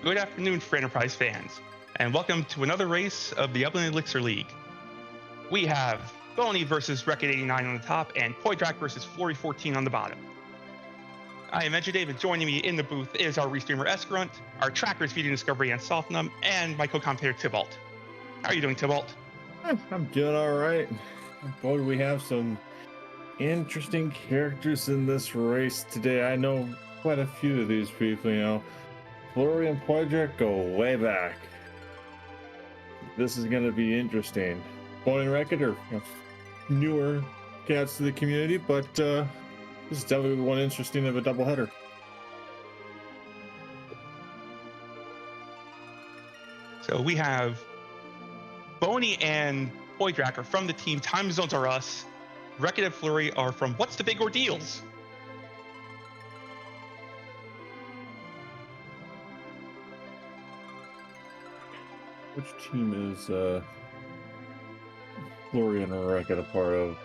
Good afternoon, Free Enterprise fans, and welcome to another race of the Eblan Elixir League. We have Boney versus Wreck-It 89 on the top and Poydrak versus Flory 14 on the bottom. I am Edge David. Joining me in the booth is our restreamer S-Grunt, our trackers Feeding Discovery and Softnum, and my co-commentator Tybalt. How are you doing, Tybalt? I'm doing all right. Boy, we have some interesting characters in this race today. I know quite a few of these people, Flory and Poydrak go way back. This is going to be interesting. Boney and Wreck-It are newer cats to the community, but this is definitely one interesting of a doubleheader. So we have Boney and Poydrak are from the team Time Zones Are Us. Wreck-It and Flory are from What's the Big Ordeals? Which team is Flory and Wreck-It a part of?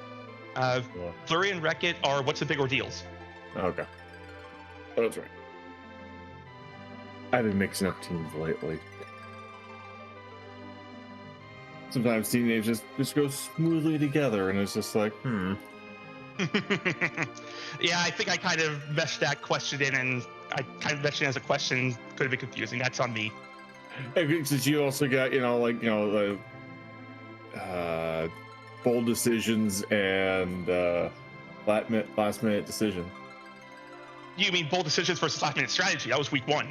Flory and Wreck-It are What's the Big Ordeals? Okay. Oh, that's right. I've been mixing up teams lately. Sometimes team names just go smoothly together, and it's just like, Yeah, I think I kind of meshed that question in, and I kind of meshed it as a question. Could have been confusing. That's on me. Since you also got, bold decisions and last minute decision. You mean bold decisions versus last minute strategy? That was week one.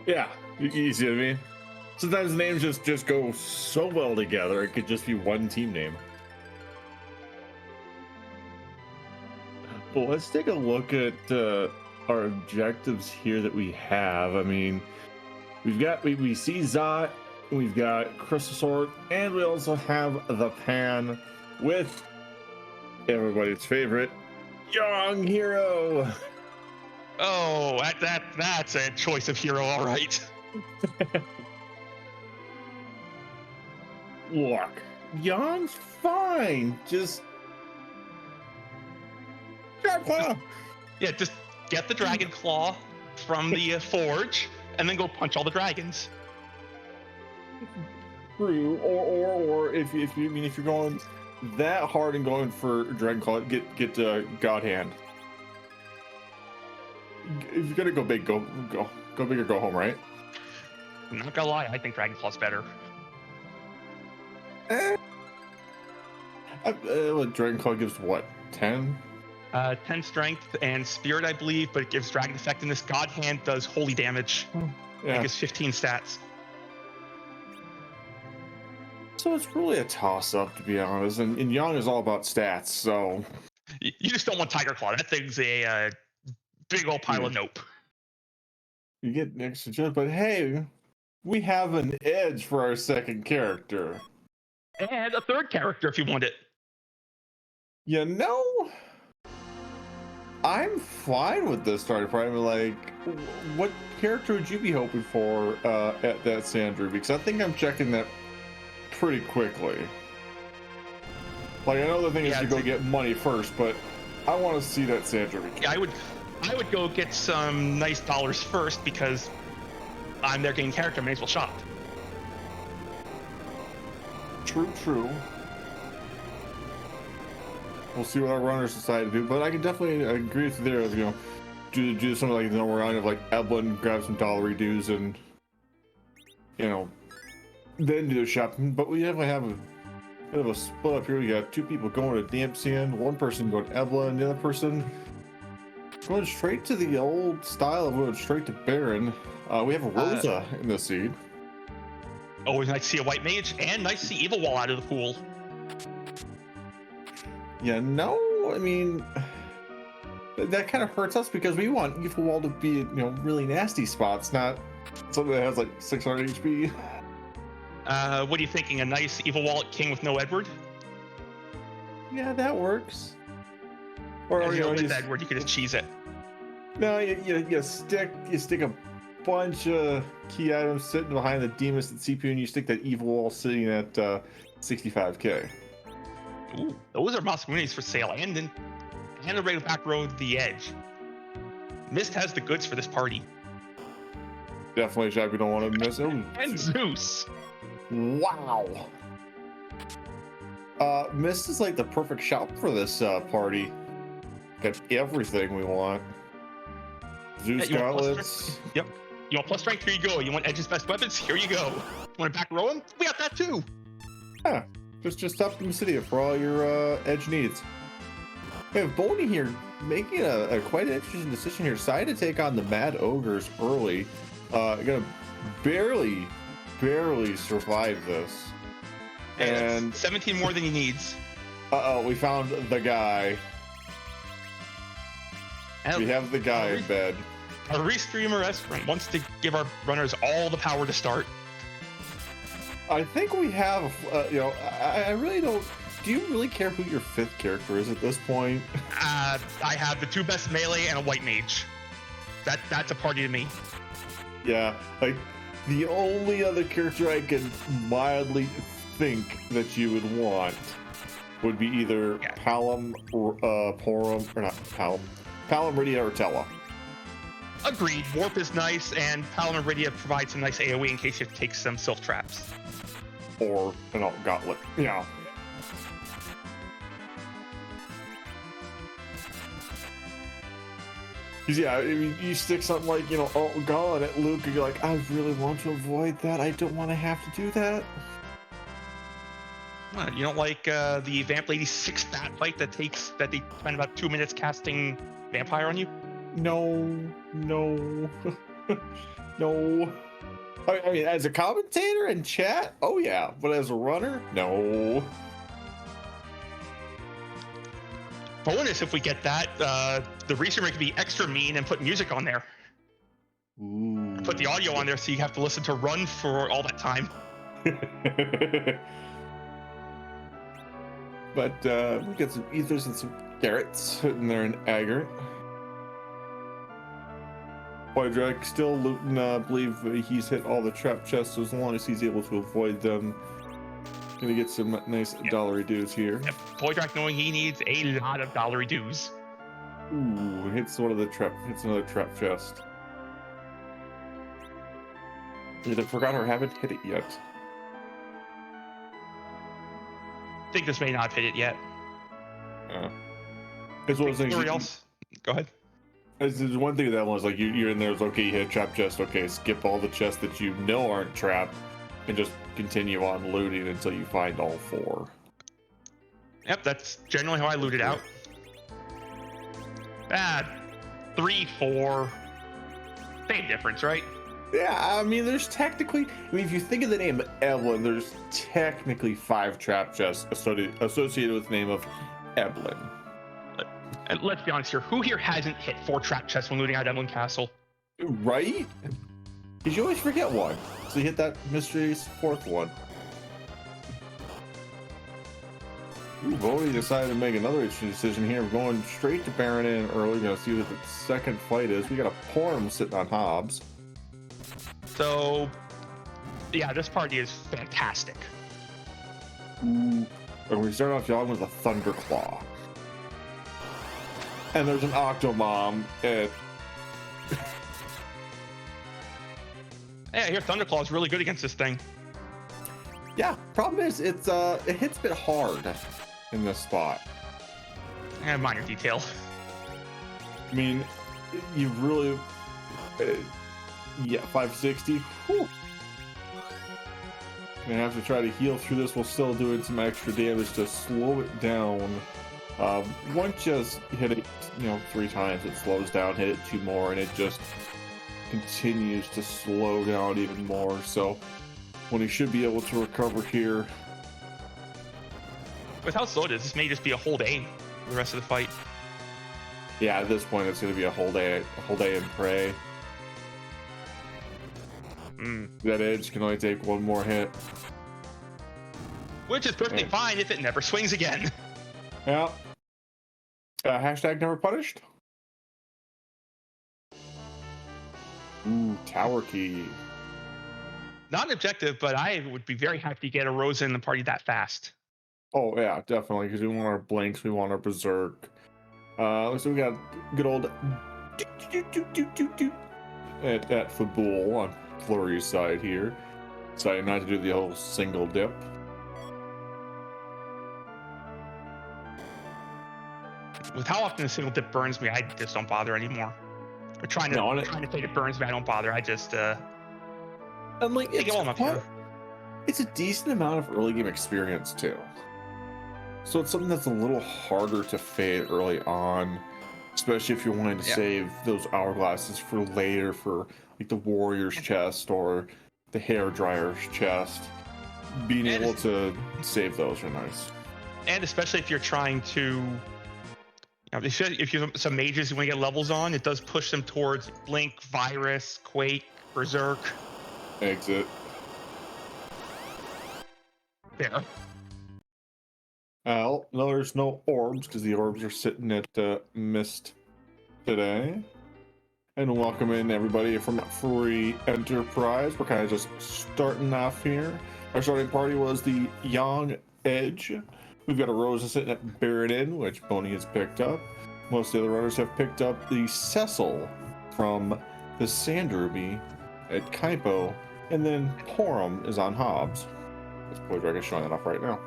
Yeah, you see what I mean? Sometimes names just go so well together, it could just be one team name. But let's take a look at our objectives here that we have. I mean, we see Zot, we've got Crystal Sword, and we also have the Pan with everybody's favorite young hero. Oh, that's a choice of hero, all right. Look, Young's fine. Just Yeah, just get the Dragon Claw from the forge, and then go punch all the dragons. True, or if you're going that hard and going for Dragon Claw, get God Hand. If you're gonna go big, go big or go home, right? I'm not gonna lie, I think Dragon Claw's better. Dragon Claw gives what, 10? 10 strength and spirit, I believe, but it gives dragon effectiveness. God Hand does holy damage. Yeah. It gives 15 stats. So it's really a toss-up, to be honest. And Young is all about stats, so You just don't want Tiger Claw. That thing's a big old pile of nope. You get an extra jump, but hey, we have an edge for our second character. And a third character if you want it. I'm fine with this starting point. I mean, like, what character would you be hoping for at that Sandry? Because I think I'm checking that pretty quickly. Like, I know the thing is to go get money first, but I want to see that Sandry. Yeah, I would go get some nice dollars first because I'm there getting character. May as well shop. True. We'll see what our runners decide to do, but I can definitely agree with you there. Do something like the normal round of like Eblan, grab some dollar dues, and then do the shopping. But we definitely have a bit of a split up here. We got two people going to Dampian, one person going to Eblan, and the other person going straight to the old style of going straight to Baron. We have a Rosa in the seed. Always nice to see a white mage, and nice to see Evil Wall out of the pool. I mean, that kind of hurts us because we want Evil Wall to be, really nasty spots, not something that has like 600 HP. What are you thinking? A nice Evil Wall at King with no Edward? Yeah, that works. Or with Edward, you can just cheese it. No, you stick a bunch of key items sitting behind the Demoness at CPU, and you stick that Evil Wall sitting at 65k. Ooh, those are Moscoonies for sale, and the right back row, the Edge. Mist has the goods for this party. Definitely a shot we don't want to miss. Oh, And Zeus. wow. Mist is like the perfect shop for this party. Got everything we want. Zeus You want plus gauntlets. Yep. You want plus strength? Here you go. You want Edge's best weapons? Here you go. Want to back row him? We got that too. Yeah, just up in the city for all your Edge needs. We have Boney here making a quite an interesting decision here. Decided to take on the Mad Ogres early. Gonna barely survive this. And 17 more than he needs. we found the guy. And We have the guy in bed. our restreamer Esprint wants to give our runners all the power to start. I think we have, I really don't. Do you really care who your fifth character is at this point? I have the 2 best melee and a white mage. That's a party to me. Yeah, like the only other character I can mildly think that you would want would be either Palom, or Porum, or not Palom, Palomridia or Tella. Agreed. Warp is nice, and Palomridia provides some nice AoE in case you have to take some Sylph traps. Or an alt gauntlet. Yeah. Yeah, I mean, you stick something like, alt gauntlet at Luke, and you're like, I really want to avoid that. I don't want to have to do that. What, you don't like the Vamp Lady 6 stat fight that they spend about 2 minutes casting Vampire on you? No. No. I mean, as a commentator in chat, oh yeah, but as a runner, no. Bonus if we get that, the restreamer could be extra mean and put music on there. Ooh. Put the audio on there so you have to listen to Run for all that time. But we get some ethers and some carrots sitting there in aggregate. Poidrak still looting, I believe he's hit all the trap chests, so as long as he's able to avoid them. Gonna get some nice dollary dues here. Yep. Poidrak knowing he needs a lot of dollary dues. Ooh, hits another trap chest. I forgot or haven't hit it yet. I think this may not have hit it yet. It's one of those things. Anybody else? Go ahead. There's one thing that was like you're in there. It's okay. You hit a trap chest. Okay, skip all the chests that you know aren't trapped, and just continue on looting until you find all 4. Yep, that's generally how I loot it out. 3, 4. Same difference, right? Yeah, I mean, there's technically. I mean, if you think of the name Eblan, there's technically 5 trap chests associated with the name of Eblan. And let's be honest here, who here hasn't hit 4 trap chests when looting out Eblan Castle? Right? Because you always forget one. So you hit that mystery's 4th one. Ooh, Bodhi decided to make another interesting decision here. We're going straight to Baron in early. We're going to see what the second fight is. We got a Porum sitting on Hobbs. So, yeah, this party is fantastic. Ooh. And we start off young with a Thunderclaw. And there's an Octomom. Yeah, I hear Thunderclaw is really good against this thing. Yeah, problem is it hits a bit hard in this spot. Minor detail. I mean, you really, yeah, 560. Whew. Gonna have to try to heal through this while still doing some extra damage to slow it down. Once just hit it, 3 times, it slows down. Hit it 2 more, and it just continues to slow down even more. So when he should be able to recover here. With how slow it is, this may just be a hold A for the rest of the fight. Yeah, at this point, it's going to be a hold A and pray. That edge can only take 1 more hit. Which is perfectly fine if it never swings again. Yeah. Hashtag never punished. Ooh, tower key. Not an objective, but I would be very happy to get a Rosa in the party that fast. Oh, yeah, definitely, because we want our blanks, we want our berserk. So we got good old at Fabul on flurry side here. Decided not to do the whole single dip. With how often a single dip burns me, I just don't bother anymore. Or trying to say it burns me, I don't bother. I just I'm like, take it while I'm up here. It's a decent amount of early game experience too. So it's something that's a little harder to fade early on, especially if you're wanting to save those hourglasses for later, for like the warrior's chest or the hair dryer's chest. Being able to save those are nice. And especially if you're trying to, if you have some mages you want to get levels on, it does push them towards Blink, Virus, Quake, Berserk. Exit. There. No, there's no orbs because the orbs are sitting at Mist today. And welcome in everybody from Free Enterprise. We're kind of just starting off here. Our starting party was the Young Edge. We've got a Rosa sitting at Barrett, which Boney has picked up. Most of the other runners have picked up the Cecil from the Sand Ruby at Kaipo. And then Porum is on Hobbs. This Boy Drag is showing that off right now.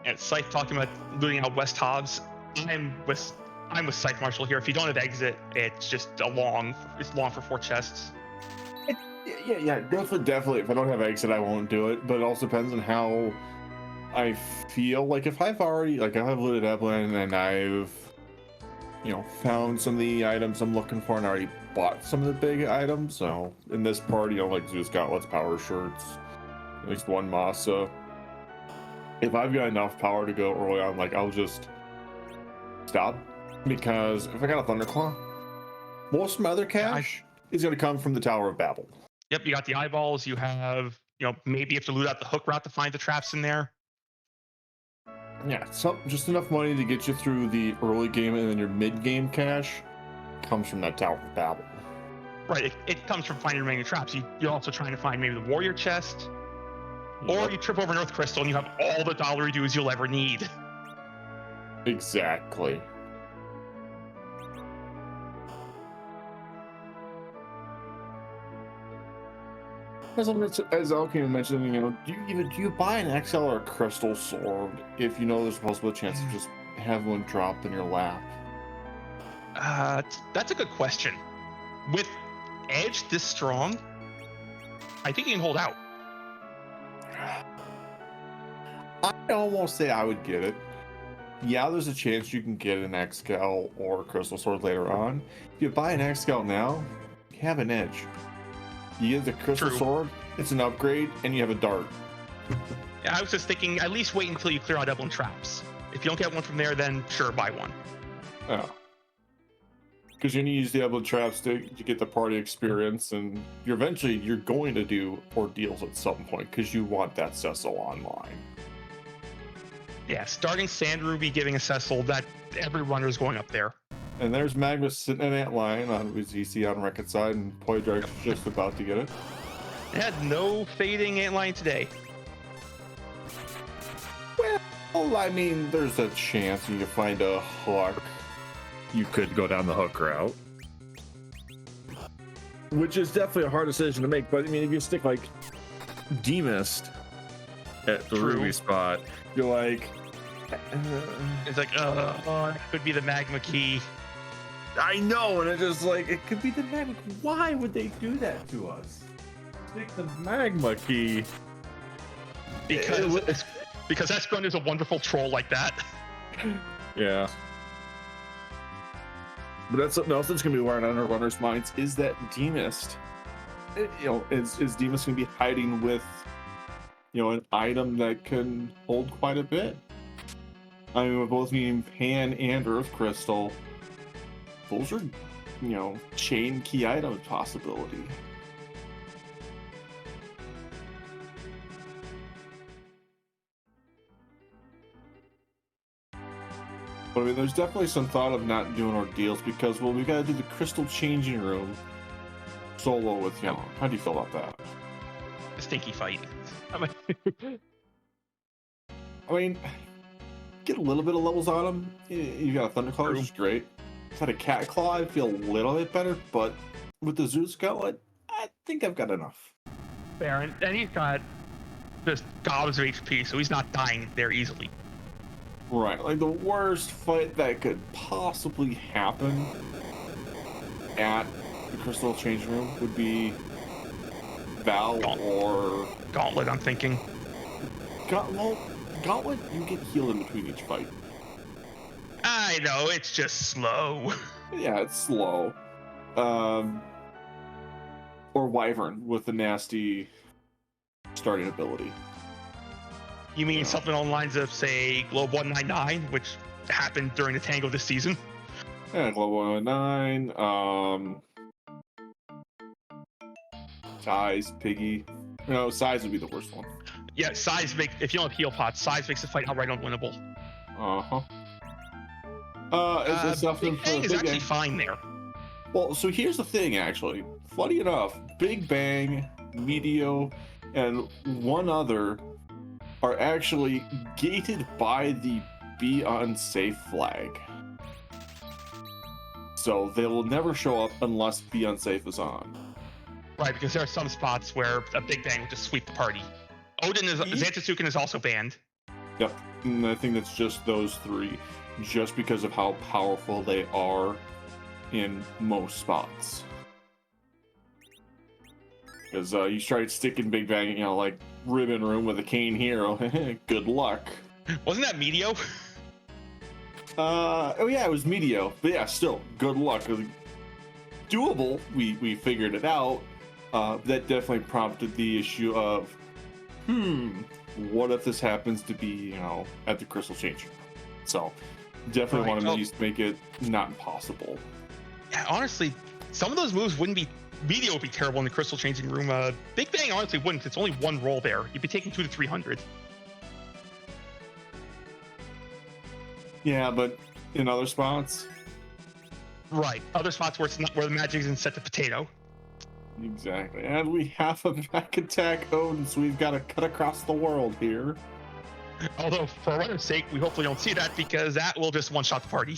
And Scythe talking about looting out West Hobbs. I'm with Scythe Marshall here. If you don't have exit, it's just long for 4 chests. Yeah, definitely. If I don't have exit, I won't do it. But it also depends on how I feel. Like if I've already, like I've looted Eblan and I've, found some of the items I'm looking for and already bought some of the big items. So in this party, like Zeus Gauntlets, Power Shirts, at least one Masa. If I've got enough power to go early on, like I'll just stop, because if I got a Thunderclaw, most of my other cash is going to come from the Tower of Babel. Yep, you got the eyeballs. You have, maybe you have to loot out the hook route to find the traps in there. Yeah, just enough money to get you through the early game, and then your mid-game cash comes from that Tower of Babel. Right, it comes from finding remaining traps. You're also trying to find maybe the warrior chest. Or you trip over an Earth Crystal and you have all the dollar dues you'll ever need. Exactly. As Alkane mentioned, do you buy an XL or a Crystal Sword if you know there's a possible chance of just have one dropped in your lap? That's a good question. With Edge this strong, I think you can hold out. I almost say I would get it. Yeah, there's a chance you can get an X-Cal or a Crystal Sword later on. If you buy an X-Cal now, you have an Edge. You get the Crystal Sword, it's an upgrade, and you have a dart. Yeah, I was just thinking, at least wait until you clear out Eblan traps. If you don't get one from there, then sure, buy one. Oh. Because you're going to use the Eblan traps to get the party experience, and you're going to do ordeals at some point, because you want that Cecil online. Yeah, starting Sand Ruby, giving a Cecil, that every runner is going up there. And there's Magnus sitting in that line on ZC on record side, and Poidrag's just about to get it. It had no fading antline today. Well, I mean, there's a chance you can find a hook. You could go down the hook route, which is definitely a hard decision to make. But I mean, if you stick like Demist at the Ruby spot, you're like, it's like, it could be the Magma Key. I know, and it's just like, it could be the Magma Key. Why would they do that to us? Stick the Magma Key. Because Esprun is a wonderful troll like that. Yeah. But that's something else that's going to be wearing on our runners' minds, is that Demist. Is Demist going to be hiding with, an item that can hold quite a bit? I mean, with both being Pan and Earth Crystal, those are, chain key item possibility. But I mean, there's definitely some thought of not doing ordeals because, well, we got to do the Crystal Changing Room solo with Young. How do you feel about that? A stinky fight. I mean, get a little bit of levels on him. You got a Thunderclaw, which is great. If I had a Cat Claw, I'd feel a little bit better, but with the Zeus Gauntlet, I think I've got enough. Baron, and he's got just gobs of HP, so he's not dying there easily. Right, like the worst fight that could possibly happen at the Crystal Change Room would be Val or Gauntlet, I'm thinking. Gauntlet, you get healed in between each fight. I know, it's just slow. Yeah, it's slow. Or Wyvern with the nasty starting ability. You mean something along the lines of, say, Globe 199, which happened during the Tango this season? Yeah, Globe 199. Size, Piggy. No, Size would be the worst one. Yeah, Size makes, if you don't have heal pots, Size makes the fight outright unwinnable. It's something Big Bang is actually fine there. Well, so here's the thing, actually. Funny enough, Big Bang, Meteo, and one other are actually gated by the Be Unsafe flag. So they will never show up unless Be Unsafe is on. Right, because there are some spots where a Big Bang will just sweep the party. Zantetsuken is also banned. Yep, and I think that's just those three, just because of how powerful they are in most spots. Because you started sticking Big Bang, you know, like Ribbon Room with a Cane Hero. Good luck. Wasn't that Meteo? Oh yeah, it was Meteo. But yeah, still, good luck. Doable, we figured it out. That definitely prompted the issue of, what if this happens to be, you know, at the Crystal Change? So, definitely want to at least make it not impossible. Yeah, honestly, some of those moves wouldn't be. Meteo would be terrible in the Crystal Changing Room. Big Bang honestly wouldn't. It's only one roll there. You'd be taking 200 to 300. Yeah, but in other spots. Right, other spots where it's not, where the magic isn't set to potato. Exactly, and we have a back attack Odin, so we've got to cut across the world here. Although, for our sake, we hopefully don't see that, because that will just one-shot the party.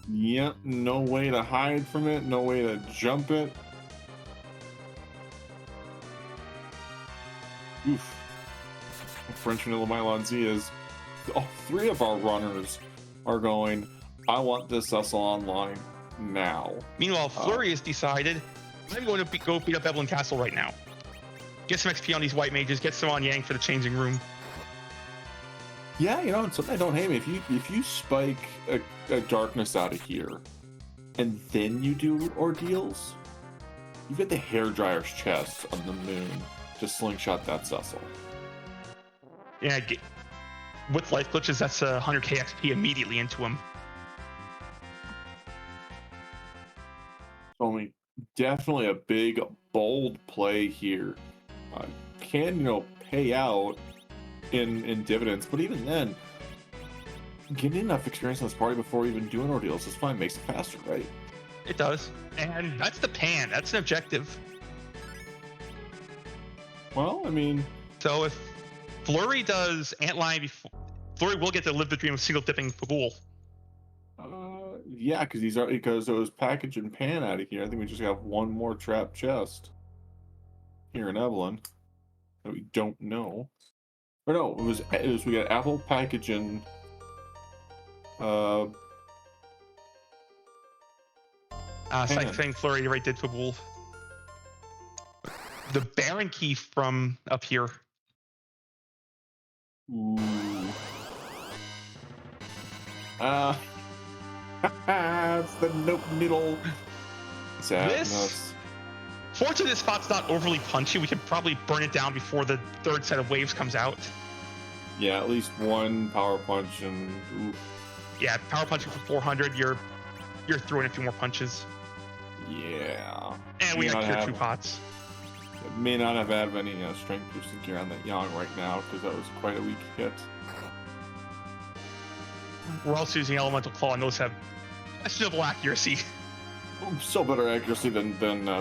Yep, no way to hide from it, no way to jump it. Oof. French Vanilla Mylon Z is... all three of our runners are going, I want this Cecil online now. Meanwhile, Flurry has decided, I'm going to go beat up Eblan Castle right now. Get some XP on these white mages, get some on Yang for the Changing Room. Yeah, you know, and something I don't hate me. If you spike a darkness out of here, and then you do ordeals, you get the hairdryer's chest on the moon to slingshot that Cecil. Yeah, with life glitches, that's 100k XP immediately into him. Only definitely a big, bold play here. Can, you know, pay out in dividends, but even then, getting enough experience on this party before even doing ordeals is fine, makes it faster, right? It does, and that's the pan. That's an objective. Well, I mean, so if Flurry does Antlion before, Flurry will get to live the dream of single dipping Pagul. Yeah, because it was package and pan out of here. I think we just got one more trap chest here in Eblan that we don't know. Or no, it was we got apple package and Same thing Flurry right did Pagul. The Baron key from up here. Ooh. It's the nope noodle. Sadness. Fortunately, this spot's not overly punchy. We could probably burn it down before the third set of waves comes out. Yeah, at least one power punch and oof. Yeah, power punching for 400. You're throwing a few more punches. Yeah. And we got cure 2 pots. It may not have had any strength boosting gear on that Yang right now because that was quite a weak hit. We're also using Elemental Claw, and those have questionable accuracy. So better accuracy than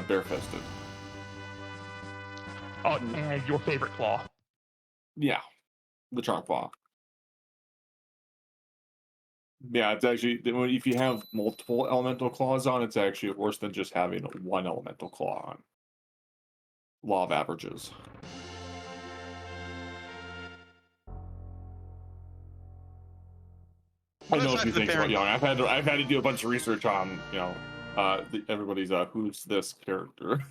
Barefisted. Oh, and your favorite claw. Yeah, the Chalk Claw. Yeah, it's actually if you have multiple elemental claws on, it's actually worse than just having one elemental claw on. Law of averages. I Other know a side few for the things about Baron. Young. I've had to do a bunch of research on everybody's who's this character.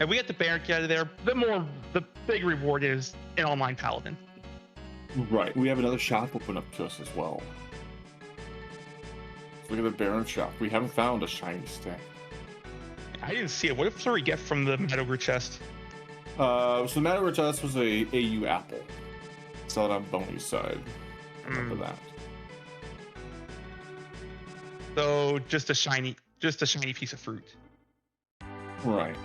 And we get the Baron out of there. The big reward is an online paladin. Right. We have another shop open up to us as well. Let's look at the Baron shop. We haven't found a shiny stick. I didn't see it. What did Flurry get from the Meadowgre chest? So the Meadowgre chest was a AU apple. Sell it on Boney's side. Remember that. So just a shiny piece of fruit. Right.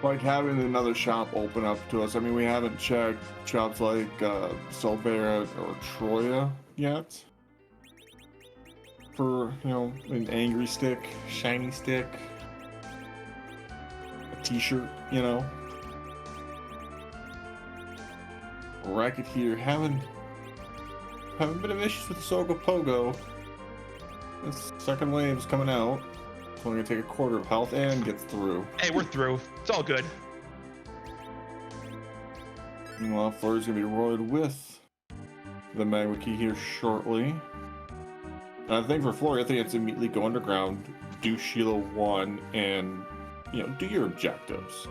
Like having another shop open up to us. I mean, we haven't checked shops like Solbera or Troya yet. For, an angry stick, shiny stick, a t-shirt, Racketeer having a bit of issues with Soga Pogo. This second wave is coming out. So we're gonna take a quarter of health and gets through. Hey, we're through. It's all good. Meanwhile, Flurry's gonna be rolled with the Magma Key here shortly. And I think for Flurry, I think it's immediately go underground, do Sheila 1, and do your objectives.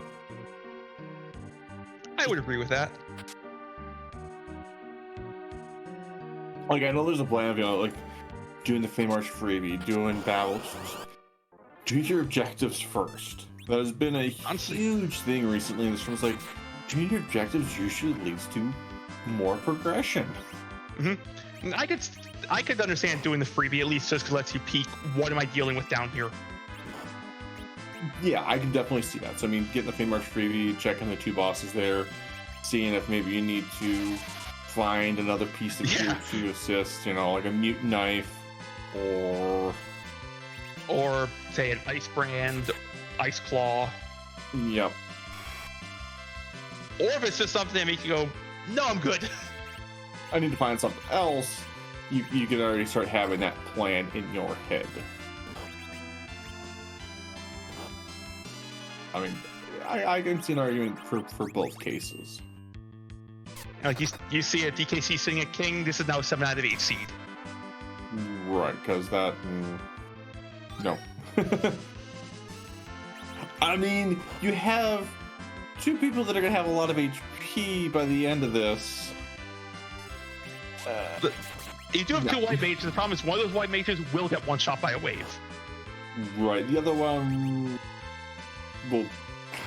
I would agree with that. Like, I know there's a plan of, like, doing the Flame March freebie, doing battles. Do your objectives first. That has been a huge thing recently. This one's like, doing your objectives usually leads to more progression. Mm-hmm. I could understand doing the freebie at least just because it lets you peek what am I dealing with down here. Yeah, I can definitely see that. So I mean, getting the Flame March freebie, checking the 2 bosses there, seeing if maybe you need to find another piece of gear to assist, like a mute knife or say an ice brand, ice claw. Yep. Or if it's just something that makes you go, no, I'm good. I need to find something else. You can already start having that plan in your head. I mean, I can see an argument for both cases. Like you see a DKC sitting at King, this is now a 7 out of 8 seed. Right, because that... no. I mean, you have 2 people that are going to have a lot of HP by the end of this. You do have 2 white mages. The problem is one of those white mages will get one shot by a wave. Right, the other one will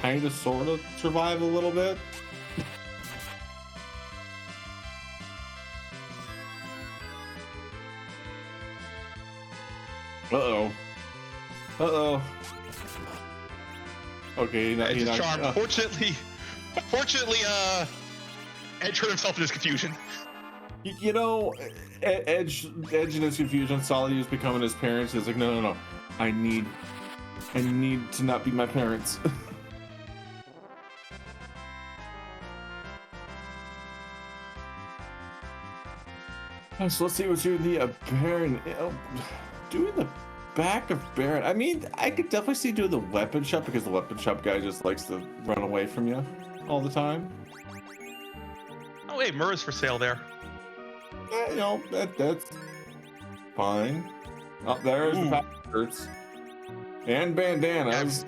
kind of sort of survive a little bit. Uh-oh. Okay, It's a charm. Fortunately, Edge hurt himself in his confusion. Edge in his confusion, Solid is becoming his parents. He's like, no. I need to not be my parents. So let's see what's doing the Baron. Doing the back of Baron. I mean, I could definitely see doing the weapon shop because the weapon shop guy just likes to run away from you all the time. Oh wait, Murrah's for sale there. That's fine. Oh, there's the pack shirts and bandanas.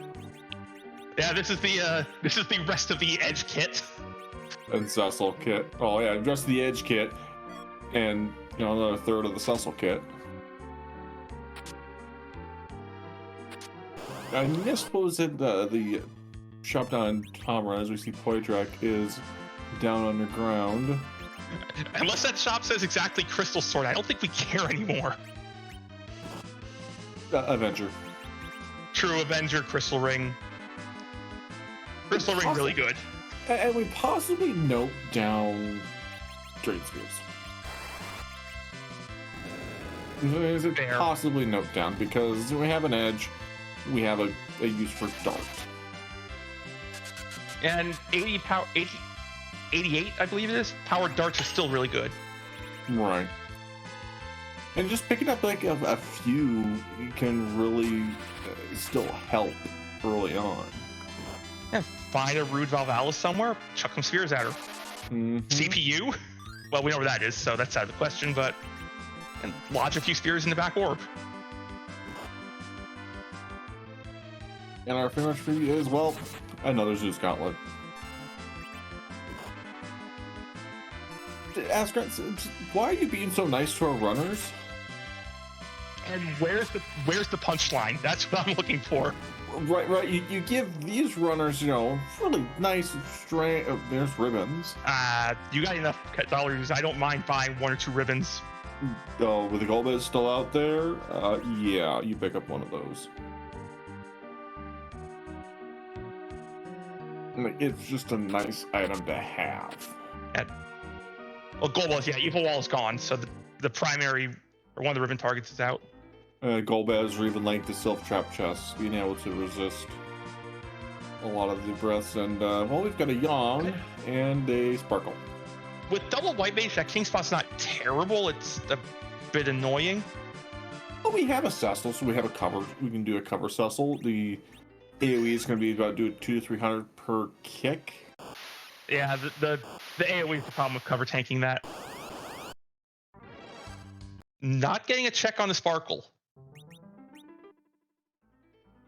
Yeah, this is the rest of the Edge kit. And Cecil kit. Oh yeah, just the Edge kit, and another third of the Cecil kit. I suppose that the shop down in Tamra, as we see Poitrak, is down underground. Unless that shop says exactly Crystal Sword, I don't think we care anymore. Avenger. True, Avenger, Crystal Ring. Crystal Ring really good. And we possibly note down Trade Spears. Is it Fair. possibly note down? Because we have an Edge, we have a use for Dart. And 80 88, I believe it is. Powered darts is still really good. Right. And just picking up like a few can really still help early on. Yeah, find a Rude Valvalis somewhere, chuck some spheres at her. CPU? Well, we know where that is, so that's out of the question, but... And lodge a few spheres in the back orb. And our finish for you is, well, another Zeus Gauntlet. Ask Grant, why are you being so nice to our runners? And where's the punchline? That's what I'm looking for. Right. You give these runners, really nice strength. Oh, there's ribbons. You got enough dollars. I don't mind buying 1 or 2 ribbons. Oh, with the gold bed still out there, yeah, you pick up one of those. It's just a nice item to have. Well, gold was, yeah, evil wall is gone, so the primary or one of the ribbon targets is out. Gold badge or even length to self-trap chests, being able to resist a lot of the breaths. And well, we've got a Yang and a Sparkle. With double white base, that king spot's not terrible. It's a bit annoying. Well, we have a Cecil, so we have a cover. We can do a cover Cecil. The AoE is going to be about 200 to 300 per kick. Yeah, the AoE is the problem with cover tanking that. Not getting a check on the Sparkle.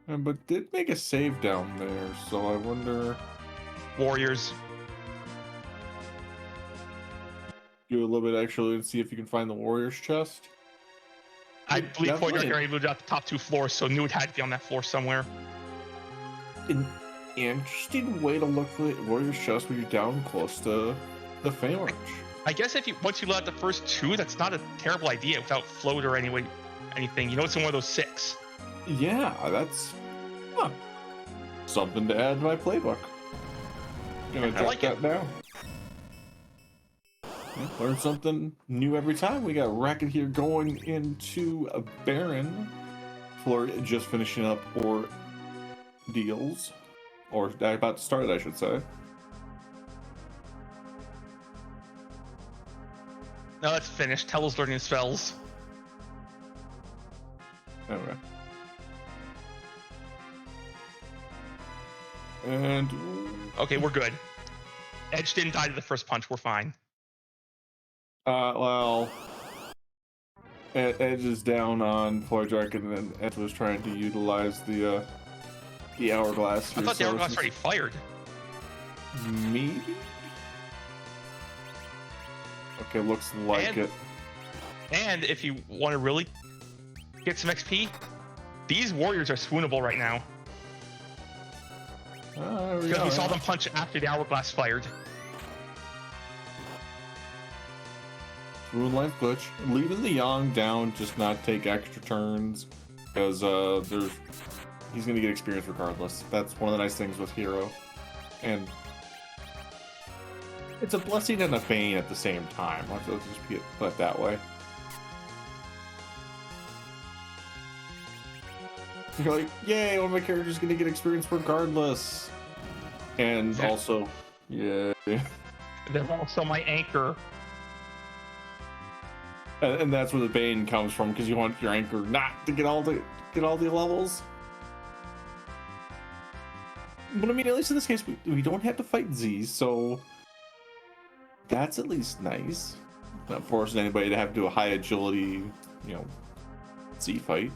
But did make a save down there, so I wonder... Warriors. Do a little bit actually and see if you can find the Warriors chest. I believe Poydrak already moved out the top 2 floors, so knew it had to be on that floor somewhere. An interesting way to look for the Warriors chest when you're down close to the phalanx. I guess once you let out the first 2, that's not a terrible idea without float or anything. It's in one of those 6. Yeah, that's something to add to my playbook. Gonna drop that down. Yeah, learn something new every time. We got Racket here going into a Baron for just finishing up or deals, or about to start it, I should say. No, that's finished. Tello's learning his spells. Okay. And okay, we're good. Edge didn't die to the first punch. We're fine. Well, Edge is down on Poydrak, and then Edge was trying to utilize the hourglass. I thought the hourglass already fired. Maybe. Okay, looks like it. And if you want to really get some XP, these warriors are swoonable right now. Because we saw them punch after the hourglass fired. Ruin life glitch. Leaving the Yang down, just not take extra turns, because he's gonna get experience regardless. That's one of the nice things with Hero, and it's a blessing and a bane at the same time. Let's just put it that way. You're like, yay, one of my characters is gonna get experience regardless. And also, yeah. They're also my anchor. And that's where the bane comes from, because you want your anchor not to get all the levels. But I mean, at least in this case, we don't have to fight Z's, so that's at least nice. Not forcing anybody to have to do a high agility, Z fight.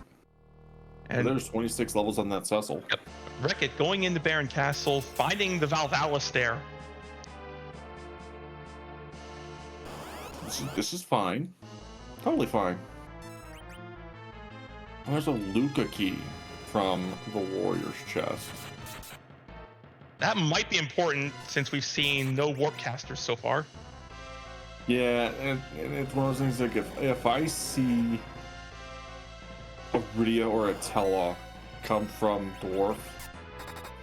And there's 26 levels on that Cecil. Yep. Wreck-It going into Baron Castle, finding the Valvalis there. This is fine. Totally fine. There's a Luca key from the Warrior's chest. That might be important since we've seen no warp casters so far. Yeah, and it's one of those things like if I see a Rydia or a Tella come from Dwarf,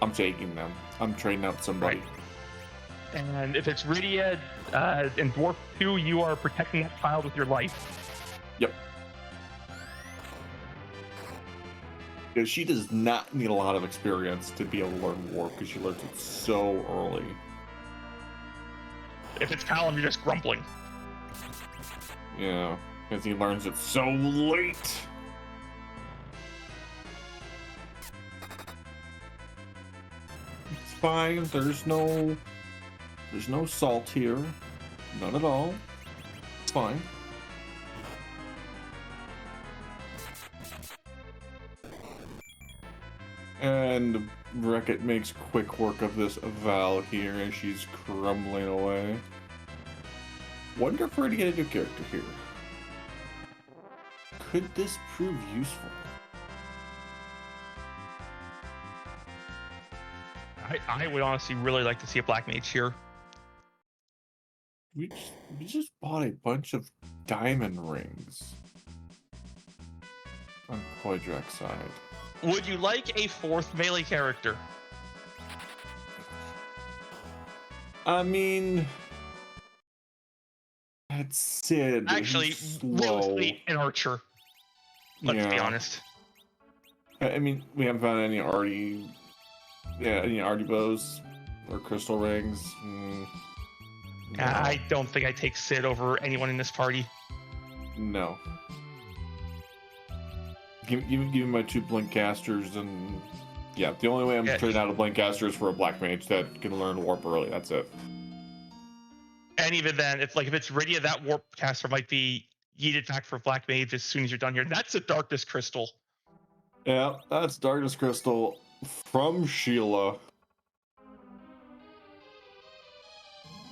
I'm taking them. I'm trading out somebody. Right. And if it's Rydia and Dwarf 2, you are protecting that child with your life. Yep. Because she does not need a lot of experience to be able to learn Warp, because she learns it so early. If it's Palom, you're just grumbling. Yeah, because he learns it so late. It's fine. There's no salt here. None at all. It's fine. And Wreck-It makes quick work of this Val here as she's crumbling away. Wonder if we're gonna get a new character here. Could this prove useful? I would honestly really like to see a Black Mage here. We just bought a bunch of diamond rings on Koidrak's side. Would you like a fourth melee character? I mean, that's Sid. Actually, He's slow. realistically, an archer. Let's be Yeah. honest. I mean, we haven't found any arty bows or crystal rings. No. I don't think I take Sid over anyone in this party. No. Give me my 2 blink casters, and yeah, the only way I'm trading out a blink caster is for a black mage that can learn warp early. That's it. And even then, if it's Rydia, that warp caster might be yeeted back for black mage as soon as you're done here. That's a darkness crystal. Yeah, that's darkness crystal from Sheila.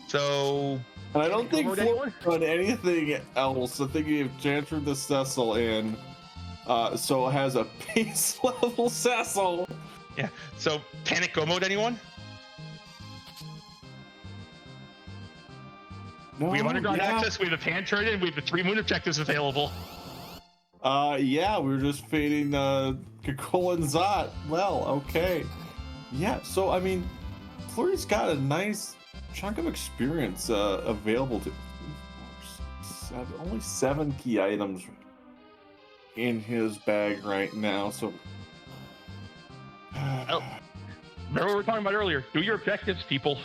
So, and I don't think Flo's done anything else. I think you've transferred the Cecil in, so it has a base level Cecil. Yeah. So, panic go mode, anyone? No, we have underground access. We have the pan turret in. We have the 3 moon objectives available. Yeah, we were just fading Kakul and Zot. Well, okay. Yeah, so I mean, Flurry's got a nice chunk of experience available to only 7 key items in his bag right now. So, remember what we were talking about earlier? Do your objectives, people.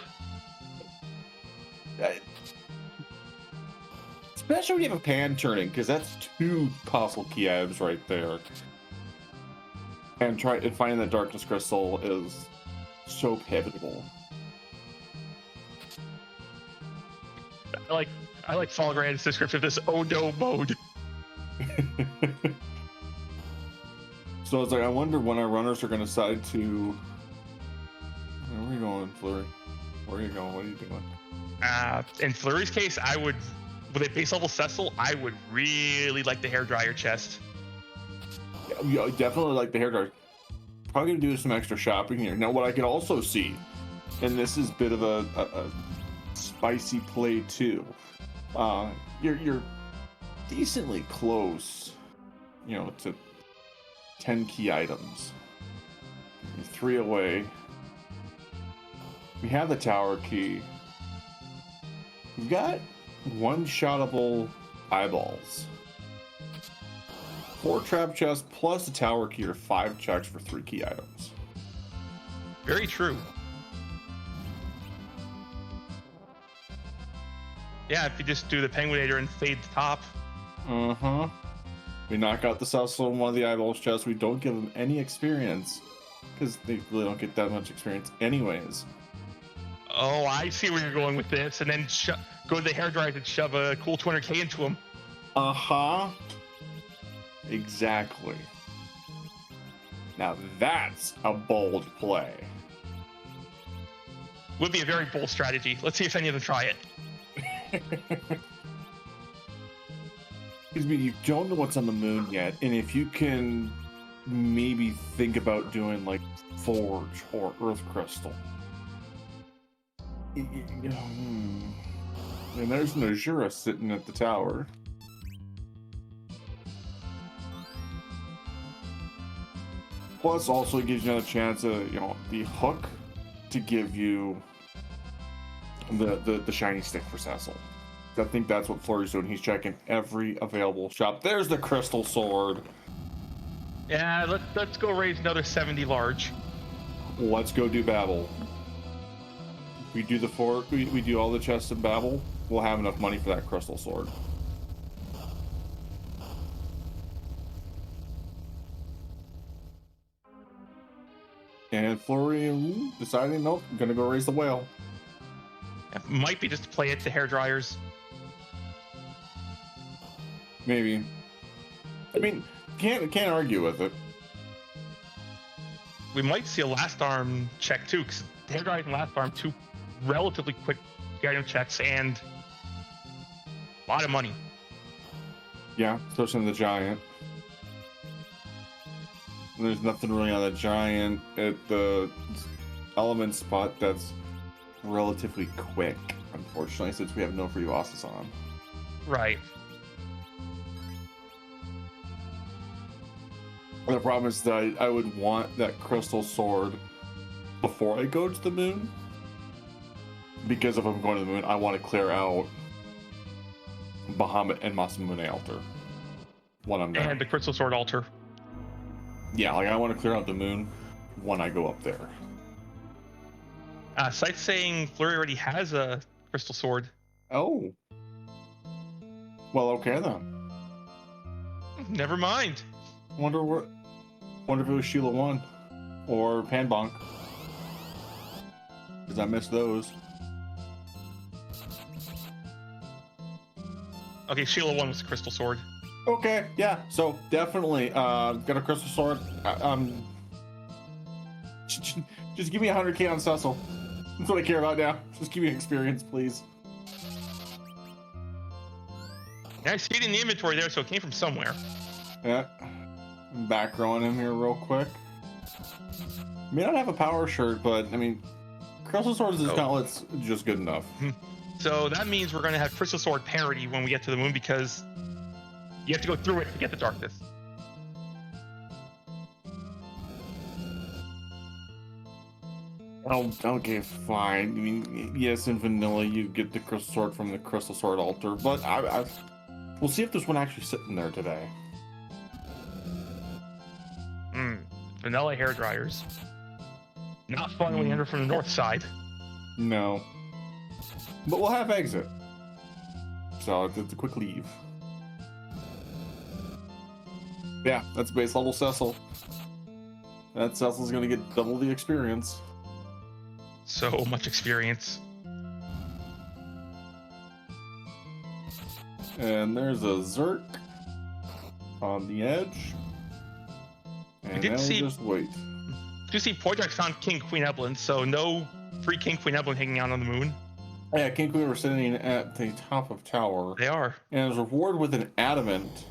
Especially when you have a pan turning, because that's 2 possible key items right there. And finding that darkness crystal is so pivotal. I like Falgrand's description of this oh no mode. So it's like, I wonder when our runners are going to decide to. Where are you going, Flurry? Where are you going? What are you doing? In Flurry's case, with a base level Cecil, I would really like the hairdryer chest. Yeah, definitely like the hairdryer. Probably gonna do some extra shopping here. Now, what I can also see, and this is a bit of a spicy play too. You're decently close, to 10 key items. You're 3 away. We have the tower key. We've got one-shottable eyeballs. 4 trap chests plus a tower key are 5 checks for 3 key items. Very true. Yeah, if you just do the Penguinator and fade the top. We knock out the Cecil in one of the eyeballs chests. We don't give them any experience because they really don't get that much experience anyways. Oh, I see where you're going with this. And then go to the hairdryer and shove a cool 200k into him. Exactly. Now that's a bold play. Would be a very bold strategy. Let's see if any of them try it. Because you don't know what's on the moon yet, and if you can maybe think about doing like Forge or Earth Crystal. And there's an Azura sitting at the tower. Plus, also gives you another chance of, the hook to give you the shiny stick for Cecil. I think that's what Flurry's doing. He's checking every available shop. There's the crystal sword. Yeah, let's go raise another 70 large. Let's go do battle. we do we do all the chests in Babel, we'll have enough money for that crystal sword. And Florian deciding, nope, I'm gonna go raise the whale. It might be just to play it to hair dryers. Maybe. I mean, can't argue with it. We might see a last arm check too, because hair dryers and last arm, two relatively quick item checks and a lot of money. Yeah, especially in the giant. There's nothing really on the giant at the element spot that's relatively quick, unfortunately, since we have no free bosses on. Right. The problem is that I would want that crystal sword before I go to the moon, because if I'm going to the moon, I want to clear out Bahamut and Masamune altar when I'm there. And the crystal sword altar. Yeah, like I want to clear out the moon when I go up there. Site's saying Flurry already has a crystal sword. Oh. Well, okay then. Never mind. Wonder if it was Sheila 1 or Panbonk. Because I missed those. Okay, Sheila 1 was the crystal sword. Okay, yeah, so definitely got a crystal sword. Just give me 100k on Cecil. That's what I care about now. Just give me experience, please. Yeah, I see it in the inventory there, so it came from somewhere. Yeah. Back rowing him here real quick. May not have a power shirt, but I mean, crystal swords and gauntlets just good enough. So that means we're going to have crystal sword parity when we get to the moon, because you have to go through it to get the darkness. Oh, okay, fine. I mean, yes, in vanilla you get the crystal sword from the crystal sword altar, but we'll see if there's one actually sitting there today. Vanilla hair dryers. Not fun when you enter from the north side. No. But we'll have exit. So it's a quick leave. Yeah, that's base level Cecil. That Cecil's gonna get double the experience. So much experience. And there's a Zerk on the edge. And now we just wait. You see, Poidrax found King Queen Eblan, so no free King Queen Eblan hanging out on the moon. Yeah, King Queen were sitting at the top of tower. They are. And is rewarded with an adamant.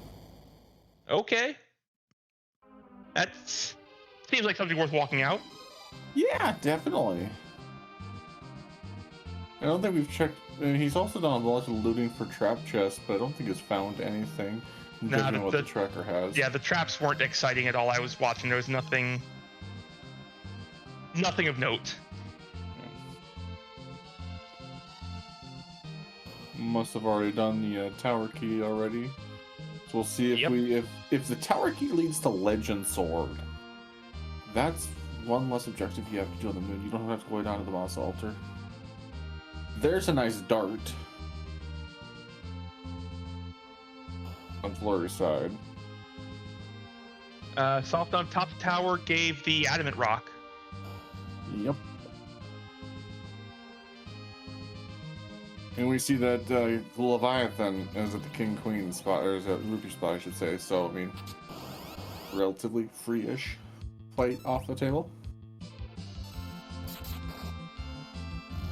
Okay. That seems like something worth walking out. Yeah, definitely. I don't think we've checked. I mean, he's also done a bunch of looting for trap chests, but I don't think he's found anything. Judging what the tracker has. Yeah, the traps weren't exciting at all. I was watching. There was nothing of note. Must have already done the tower key already. So we'll see if if the tower key leads to Legend Sword. That's one less objective you have to do on the moon. You don't have to go down to the boss altar. There's a nice dart on Flurry's side. Soft on top of tower gave the adamant rock. Yep. And we see that Leviathan is at the King Queen spot, or is at Rupee spot, I should say. So I mean, relatively free-ish fight off the table.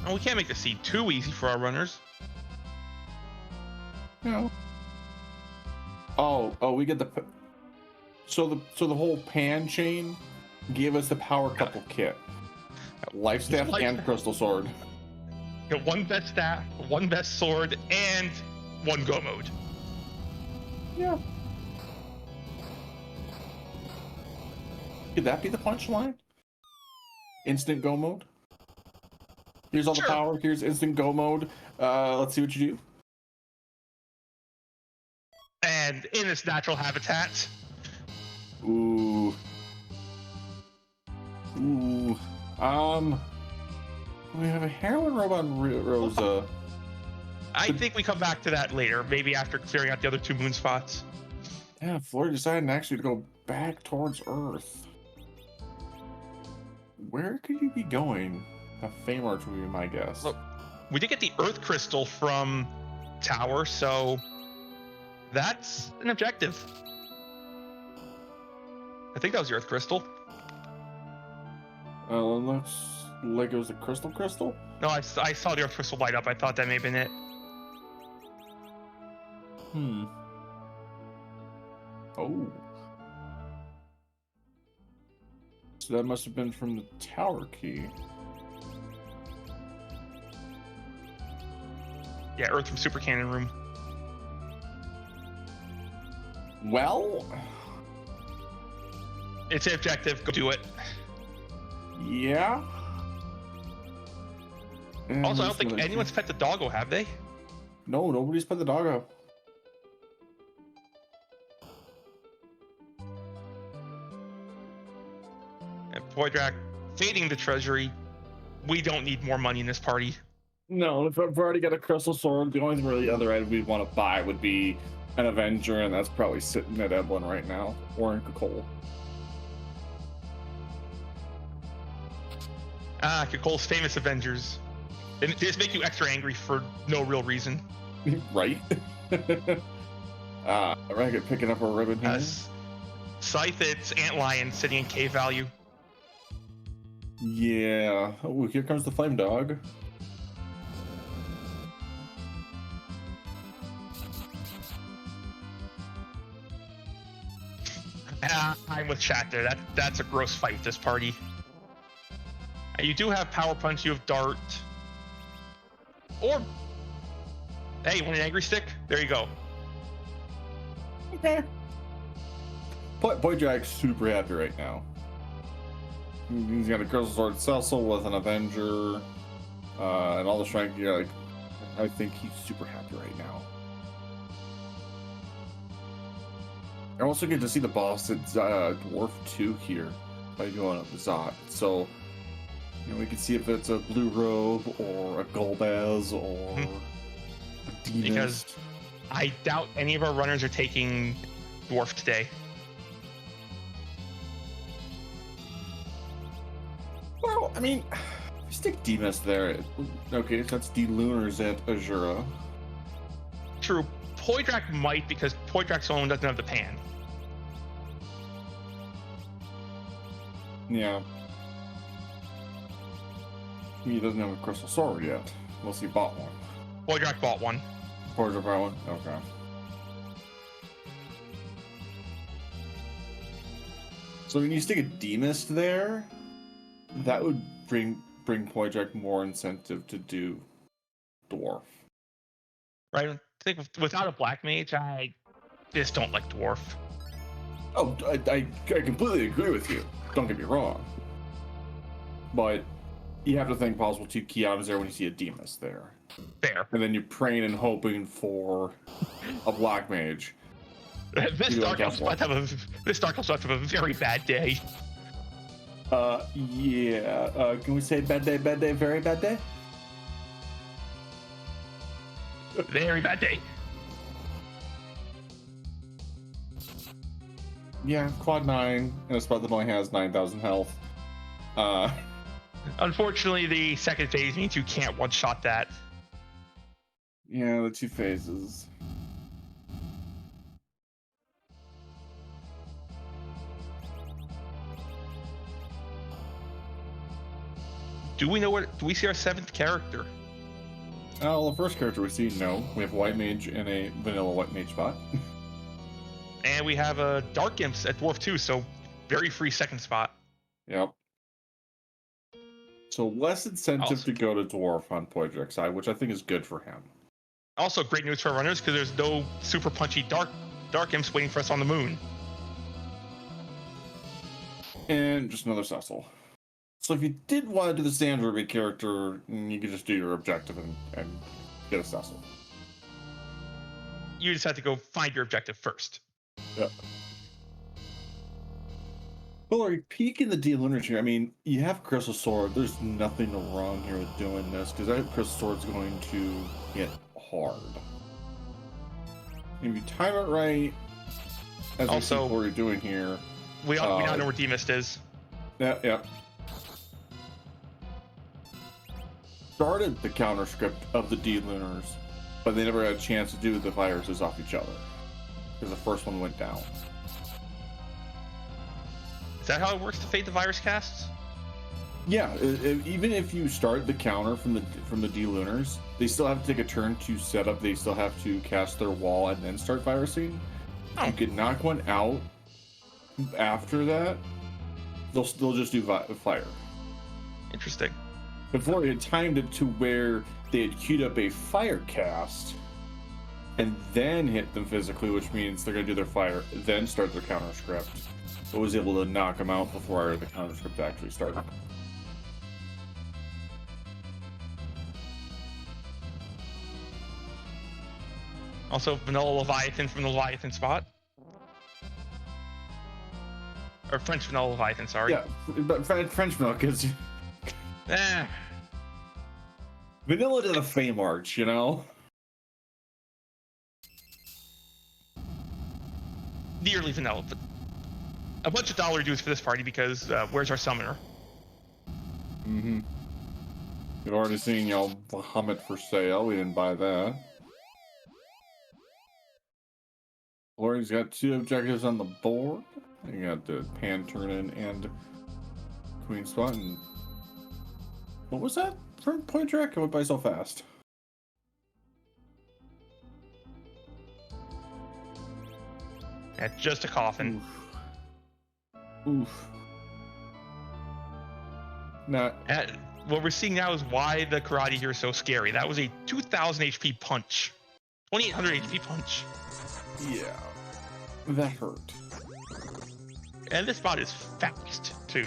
And we can't make the seed too easy for our runners. No. Oh, we get the. So the whole pan chain gave us the power couple kit, life staff and crystal sword. You got one best staff, one best sword, and one go mode. Yeah. Could that be the punchline? Instant go mode. Here's all the power. Here's instant go mode. Let's see what you do. And in its natural habitat. Ooh. We have a heroin robot on Rosa. I think we come back to that later, maybe after clearing out the other 2 moon spots. Yeah, Florida decided actually to go back towards Earth. Where could you be going? A Feymarch would be my guess. Look, we did get the Earth Crystal from Tower, so that's an objective. I think that was the Earth Crystal. It looks like it was a crystal. No, I saw the Earth Crystal light up. I thought that may have been it. Oh. So that must have been from the tower key. Yeah, Earth from Super Cannon Room. Well, it's an objective. Go do it. Yeah. And Also, I don't think anyone's pet the doggo, have they? No, nobody's pet the doggo. And Poydrak fading the treasury. We don't need more money in this party. No, if I've already got a crystal sword, the only really other item we'd want to buy would be an Avenger, and that's probably sitting at Eblan right now, or in Kakol. Kakol's famous Avengers. They just make you extra angry for no real reason. Right? Ragged picking up a ribbon here. Scythe, it's Antlion sitting in K value. Yeah. Oh, here comes the Flame Dog. I'm with chat there. That's a gross fight, this party. You do have Power Punch, you have Dart. Or, hey, you want an Angry Stick? There you go. Okay. Poydrak's super happy right now. He's got a Crystal Sword Cecil with an Avenger, and all the strength gear. Like, I think he's super happy right now. I also get to see the boss at Dwarf 2 here by going up the Zot. So, you know, we can see if it's a Blue Robe or a Golbez or a Demonist. Because I doubt any of our runners are taking Dwarf today. Well, I mean, stick Demonist there. Okay, that's D-Lunars at Azura. True. Poydrak might, because Poydrak's only doesn't have the pan. Yeah. He doesn't have a Crystal Sword yet, unless he bought one. Poydrak bought one. Poydrak bought one? Okay. So when you stick a Demonist there, that would bring Poydrak more incentive to do Dwarf. Right? I think without a Black Mage, I just don't like Dwarf. Oh, I completely agree with you. Don't get me wrong. But you have to think possible 2 key items there when you see a Demonist there. Fair. And then you're praying and hoping for a Black Mage. This Dark Elf's about to have a very bad day. Yeah. Can we say bad day, very bad day? Very bad day. Yeah, quad 9 in a spot that only has 9,000 health. Unfortunately, the second phase means you can't one-shot that. Yeah, the 2 phases. Do we see our 7th character? Well, the first character we see, no. We have a White Mage in a vanilla White Mage spot. And we have a Dark Imps at Dwarf 2, so very free second spot. Yep. So less incentive to go to Dwarf on Poydrak's side, which I think is good for him. Also, great news for our runners, because there's no super punchy Dark Imps waiting for us on the moon. And just another Cecil. So if you did want to do the standard Ruby character, you could just do your objective and get a Cecil. You just have to go find your objective first. Yep. Well, like peeking the D Lunars here. I mean, you have Crystal Sword. There's nothing wrong here with doing this because that Crystal Sword's going to hit hard. If you time it right, as Also, we see what you're doing here. We now know where D-Mist is. Yeah. Started the counter script of the D Lunars, but they never had a chance to do the viruses off each other because the first one went down. Is that how it works to fade the virus casts? Yeah, even if you start the counter from the D Lunars, they still have to take a turn to set up. They still have to cast their wall and then start virusing. Oh. You could knock one out after that. They'll just do fire. Interesting. Before it had timed it to where they had queued up a fire cast and then hit them physically, which means they're going to do their fire, then start their counter script. But was able to knock them out before the counter script actually started. Also, Vanilla Leviathan from the Leviathan spot. Or French Vanilla Leviathan, sorry. Yeah, but French Vanilla, because Vanilla to the Fame Arch, you know? Nearly vanilla, but a bunch of dollar dues for this party because where's our summoner? Mm-hmm. We've already seen y'all Bahamut for sale. We didn't buy that. Lori's got 2 objectives on the board. You got the Pan Turn-In and Queen Spot. And what was that for Point Track? I went by so fast. That's just a coffin. Oof. Not. What we're seeing now is why the karate here is so scary. That was a 2,000 HP punch. 2,800 HP punch. Yeah. That hurt. And this spot is fast, too.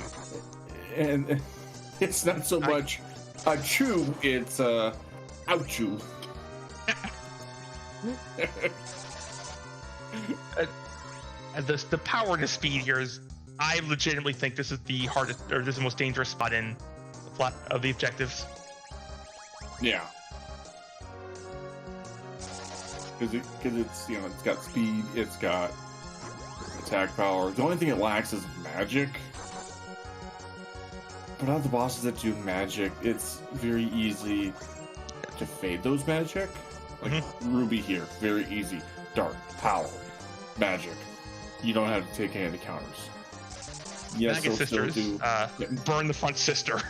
And it's not so much a chew, it's a ouchoo. The power and the speed here is, I legitimately think this is the hardest, or this is the most dangerous spot in the plot of the objectives. Yeah. Because it's, you know, it's got speed, it's got attack power. The only thing it lacks is magic. But out of the bosses that do magic, it's very easy to fade those magic. Like Ruby here, very easy. Dark, power, magic. You don't have to take any of the counters. Yes, Maggot Sisters, burn the front sister.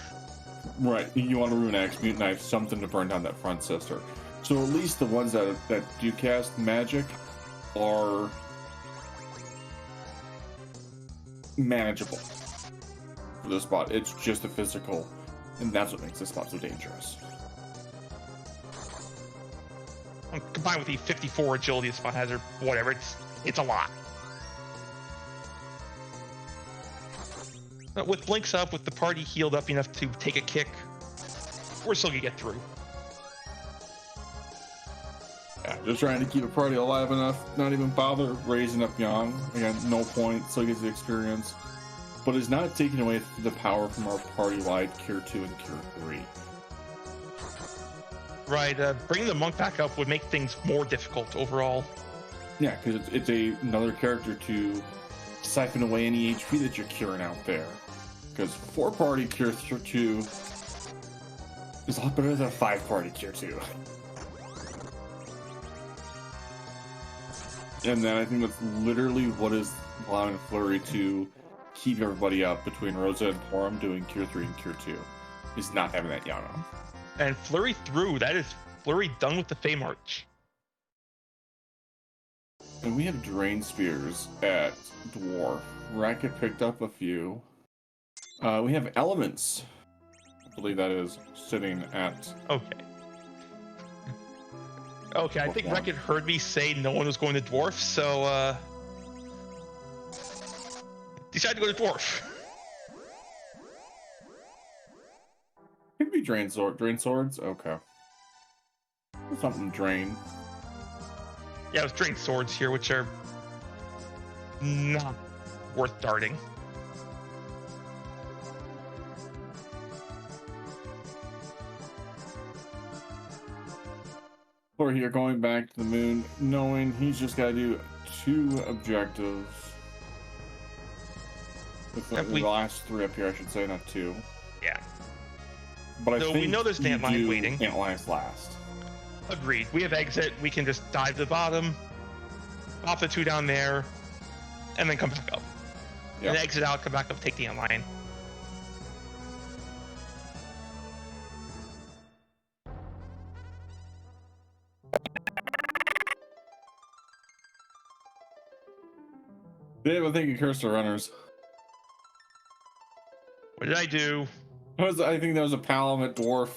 Right, you want to Rune Axe, Mute Knife, something to burn down that front sister. So at least the ones that do cast magic are manageable for this spot. It's just the physical, and that's what makes this spot so dangerous. Combined with the 54 agility this spot has, or whatever, it's a lot. But with Blinks up, with the party healed up enough to take a kick, we're still gonna get through. Yeah, just trying to keep a party alive enough, not even bother raising up Yang. Again, no point, still gets the experience. But it's not taking away the power from our party-wide Cure 2 and Cure 3. Right, bringing the monk back up would make things more difficult overall. Yeah, because it's another character to siphon away any HP that you're curing out there. Because 4-party Cure 2 is a lot better than a 5-party Cure 2. And then I think that's literally what is allowing Flurry to keep everybody up between Rosa and Porum doing Cure 3 and Cure 2. Is not having that Yana. And Flurry through, that is Flurry done with the Fame Arch. And we have Drain Spears at Dwarf. Racket picked up a few. We have Elements. I believe that is sitting at... Okay. Okay, I think Racket heard me say no one was going to Dwarf, so, decided to go to Dwarf. Could be Drain Swords? Okay. Something Drain. Yeah, it was Drain Swords here, which are not worth darting. Or here, going back to the moon, knowing he's just got to do 2 objectives. The last 3 up here, I should say, not 2. Yeah. But I So think we know there's an ant line waiting. Ant line's last. Agreed. We have exit. We can just dive to the bottom, pop the 2 down there, and then come back up. Yep. And exit out, come back up, take the ant line. Dave, I think you cursed the runners. What did I do? I think that was a Palamute dwarf.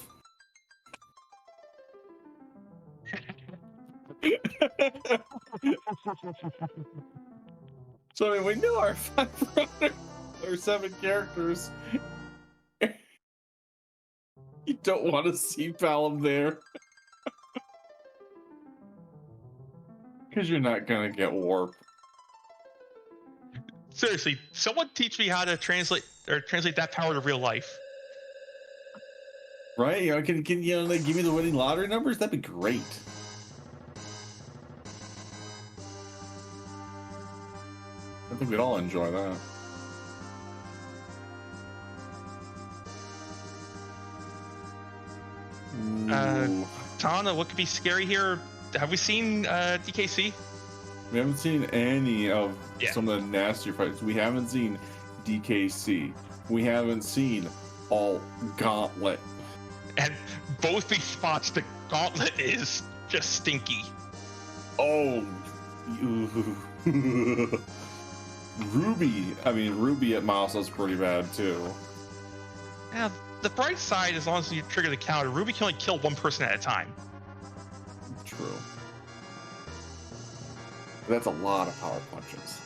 So I mean, we knew our 5 runners, or 7 characters. You don't want to see Palom there. Because you're not going to get warp. Seriously, someone teach me how to translate that power to real life. Right? You know, can you know, like, give me the winning lottery numbers? That'd be great. I think we'd all enjoy that. Tana, what could be scary here? Have we seen DKC? We haven't seen any of some of the nastier fights. We haven't seen DKC. We haven't seen all Gauntlet. And both these spots, the Gauntlet is just stinky. Oh, Ruby at Mouse is pretty bad too. Yeah, the bright side, as long as you trigger the counter, Ruby can only kill 1 person at a time. True. That's a lot of power punches.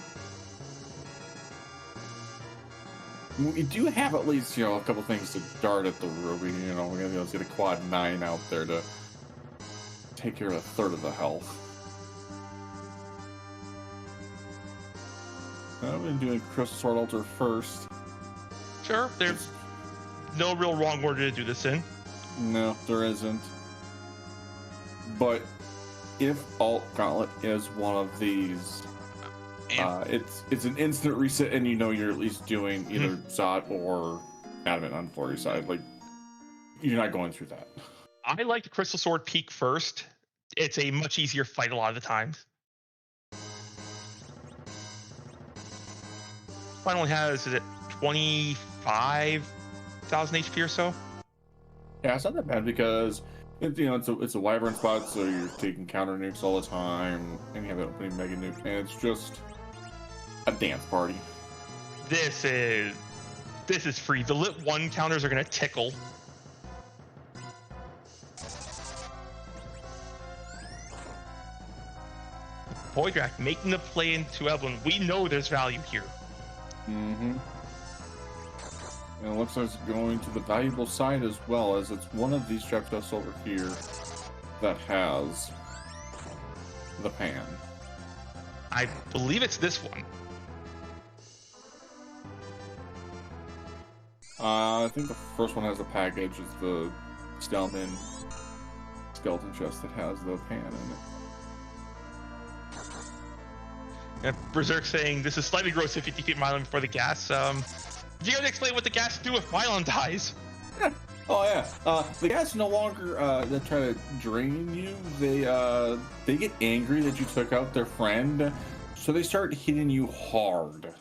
We do have at least, a couple things to dart at the Ruby. We're gonna get a quad 9 out there to take care of 1/3 of the health. I'm gonna do a Crystal Sword Altar first. Sure, there's no real wrong order to do this in. No, there isn't. But if Alt Gauntlet is one of these, it's an instant reset, and you're at least doing either Zot or Adamant on Flurry side. Like, you're not going through that. I like the Crystal Sword peak first. It's a much easier fight a lot of the times. Final one has, is it 25,000 HP or so? Yeah, it's not that bad because it's a wyvern spot, so you're taking counter nukes all the time, and you have an opening mega nuke, and it's just a dance party. This is free. The lit 1 counters are gonna tickle. Poydrak making the play into Eblan. We know there's value here. Mm-hmm. And it looks like it's going to the valuable side as well, as it's one of these Jeptos over here that has the pan. I believe it's this one. I think the first one has a package. It's the skeleton chest that has the pan in it. Berserk saying this is slightly gross if you defeat Mylon before the gas. Do you gotta explain what the gas do if Mylon dies? Oh yeah, the gas no longer they try to drain you. They get angry that you took out their friend, so they start hitting you hard.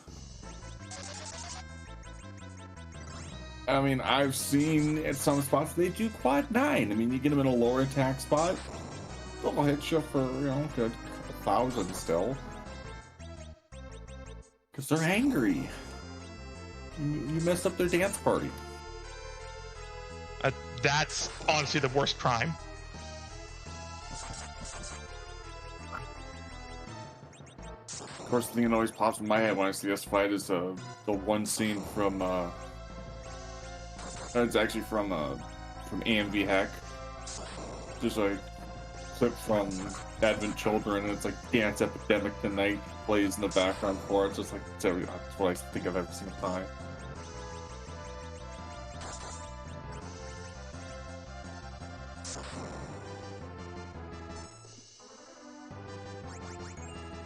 I mean, I've seen at some spots they do quad 9. I mean, you get them in a lower attack spot, they'll hit you for good 1,000 still. Because they're angry. You messed up their dance party. That's honestly the worst crime. Of course, the thing that always pops in my head when I see this fight is the one scene from it's actually from AMV Hack. Just like clip from Advent Children, and it's like Dance Epidemic Tonight plays in the background for it. Just like that's what I think of every single time.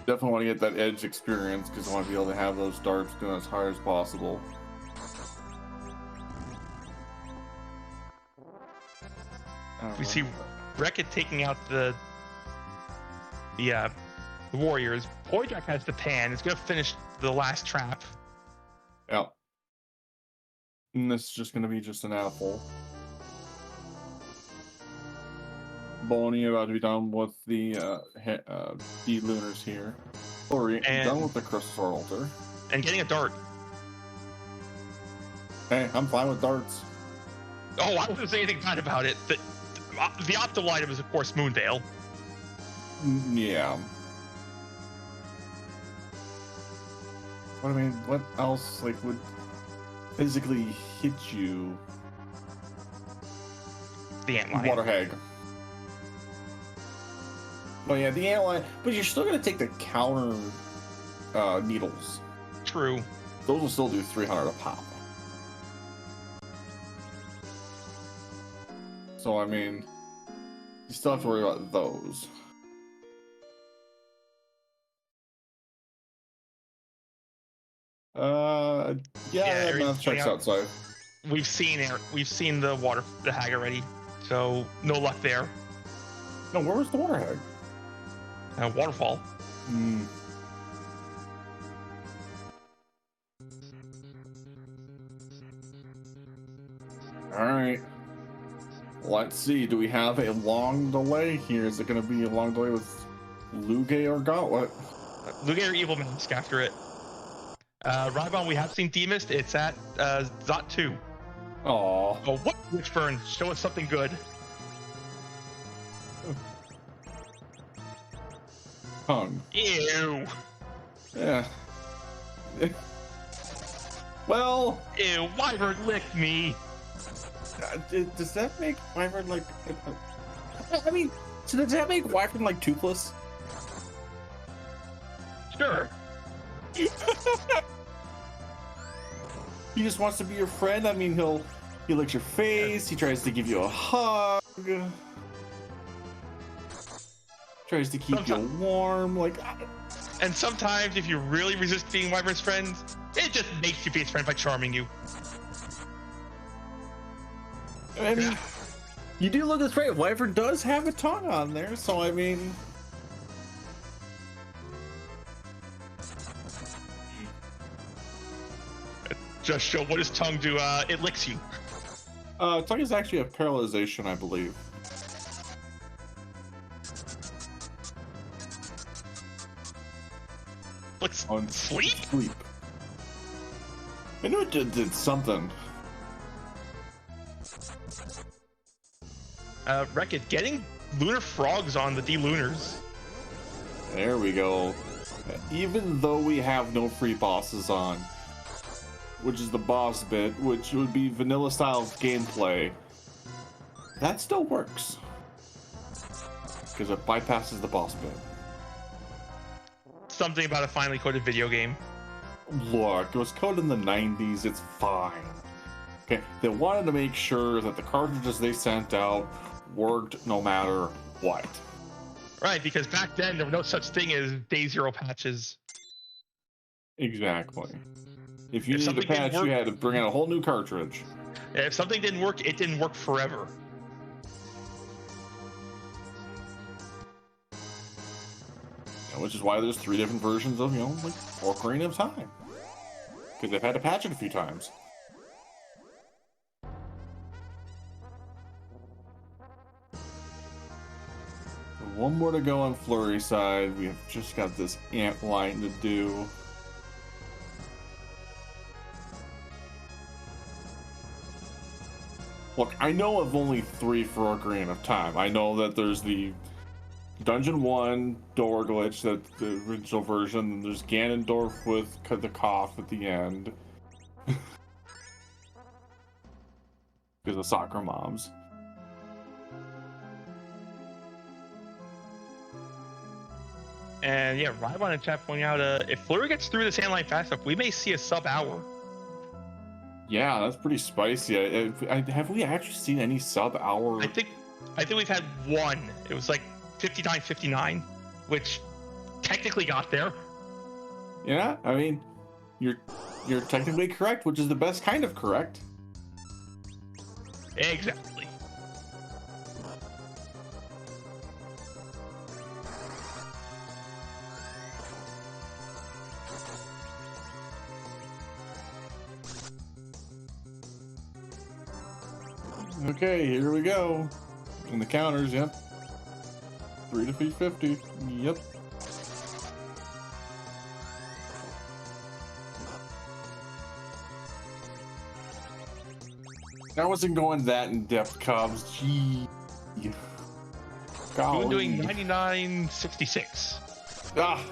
Definitely want to get that edge experience because I want to be able to have those darts doing as hard as possible. We see Wreck-It taking out the Warriors. Poydrak has the pan. It's going to finish the last trap. Yeah. And this is just going to be just an apple. Boney about to be done with the D-Lunars here. Flurry, done with the Crystal Sword Altar. And getting a dart. Hey, I'm fine with darts. Oh, I wasn't saying anything bad about it. The optimal item is, of course, Moonveil. Yeah. But I mean, what else like would physically hit you? The Antlion. Water Hag. Oh yeah, the Antlion. But you're still gonna take the counter needles. True. Those will still do 300 a pop. So I mean, you still have to worry about those. Yeah, math checks outside. We've seen the hag already, so no luck there. No, where was the water hag? Waterfall. Hmm. All right. Let's see. Do we have a long delay here? Is it going to be a long delay with Lugae or Gauntlet? Lugae or Evil Mask after it. Rybon, we have seen Demist. It's at Zot 2. Aww. Oh, what Witchburn? Show us something good. Tongue. Ew. Yeah. Well. Ew, Wyvern licked me. Does that make Wyvern like? I mean, so does that make Wyvern like toothless? Sure. He just wants to be your friend. I mean, he licks your face. He tries to give you a hug. Tries to keep you warm. Like, and sometimes, if you really resist being Wyvern's friend, it just makes you be his friend by charming you. I mean, you do look this great. Wyvern does have a tongue on there, so I mean. Just show what his tongue do. It licks you. Tongue is actually a paralyzation, I believe. What's on sleep? Sleep. I know it did something. Wreck-It, getting lunar frogs on the D-Lunars. There we go. Even though we have no free bosses on, which is the boss bit, which would be vanilla style gameplay, that still works. Because it bypasses the boss bit. Something about a finely coded video game. Look, it was coded in the 90s, it's fine. Okay, they wanted to make sure that the cartridges they sent out worked no matter what. Right, because back then there was no such thing as day zero patches. Exactly. If you needed a patch, you had to bring out a whole new cartridge. If something didn't work, it didn't work forever. Which is why there's 3 different versions of, like Ocarina of Time. Because they've had to patch it a few times. One more to go on Flurry side. We have just got this ant line to do. Look, I know of only 3 for Ocarina of Time. I know that there's the Dungeon 1 door glitch, that's the original version, and there's Ganondorf with the cough at the end. Because of soccer moms. And yeah, Rybon in chat pointing out, if Flurry gets through this handline fast enough, we may see a sub-hour. Yeah, that's pretty spicy. Have we actually seen any sub-hour? I think we've had one. It was like 59.59, which technically got there. Yeah, I mean, you're technically correct, which is the best kind of correct. Exactly. Okay, here we go. And the counters, yep. 3 defeat 50. Yep. I wasn't going that in depth, Cubs. Gee. Golly. Doing 99.66. Ah,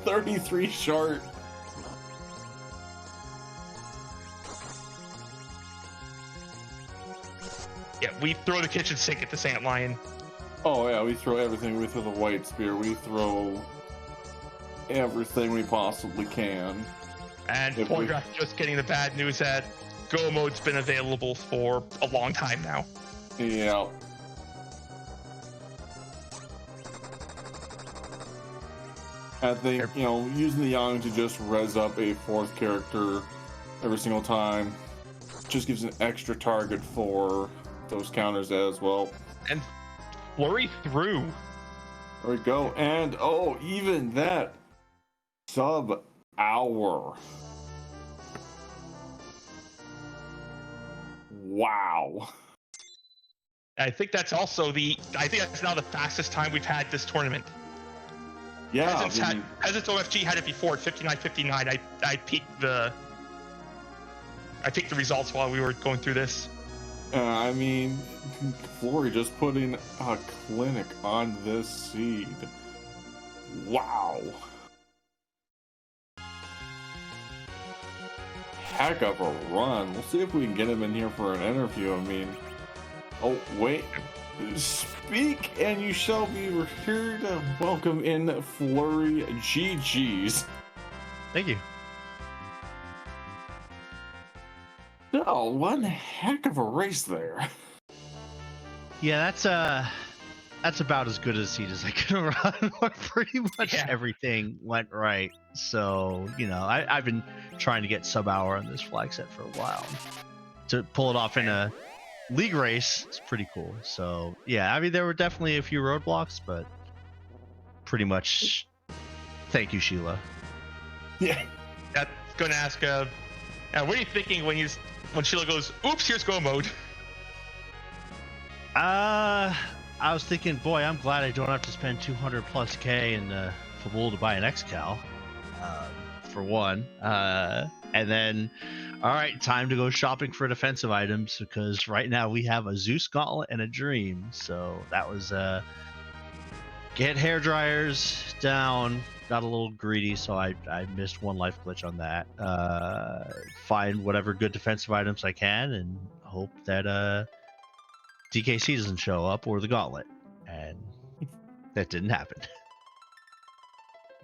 33 short. Yeah, we throw the kitchen sink at the Sand Lion. Oh yeah, we throw everything. We throw the white spear. We throw everything we possibly can. And Poindrak just getting the bad news that Go Mode's been available for a long time now. Yeah. I think, you know, using the Yang to just res up a 4th character every single time just gives an extra target for those counters as well. And flurry through. There we go. And oh, even that sub-hour. Wow. I think that's also I think that's now the fastest time we've had this tournament. Yeah. Peasants OFG had it before at 59.59. I peeked the results while we were going through this. I mean, Flory just putting a clinic on this seed. Wow. Heck of a run. We'll see if we can get him in here for an interview. I mean, oh, wait. Speak and you shall be heard. Welcome in, Flurry. GG's. Thank you. Oh, one heck of a race there. Yeah, that's about as good a seat as I could run. Pretty much everything went right. So, you know, I've been trying to get sub-hour on this flag set for a while. To pull it off in a league race, it's pretty cool. So, yeah, I mean, there were definitely a few roadblocks, but pretty much thank you, Sheila. Yeah. That's going to ask, what are you thinking when Sheila goes, oops, here's Go Mode? I was thinking, boy, I'm glad I don't have to spend 200 plus K in Fabul to buy an X-Cal, for one. And then, all right, time to go shopping for defensive items, because right now we have a Zeus Gauntlet and a Dream. So that was get hair dryers down. Got a little greedy, so I missed one life glitch on that. Find whatever good defensive items I can and hope that DKC doesn't show up or the Gauntlet. And that didn't happen.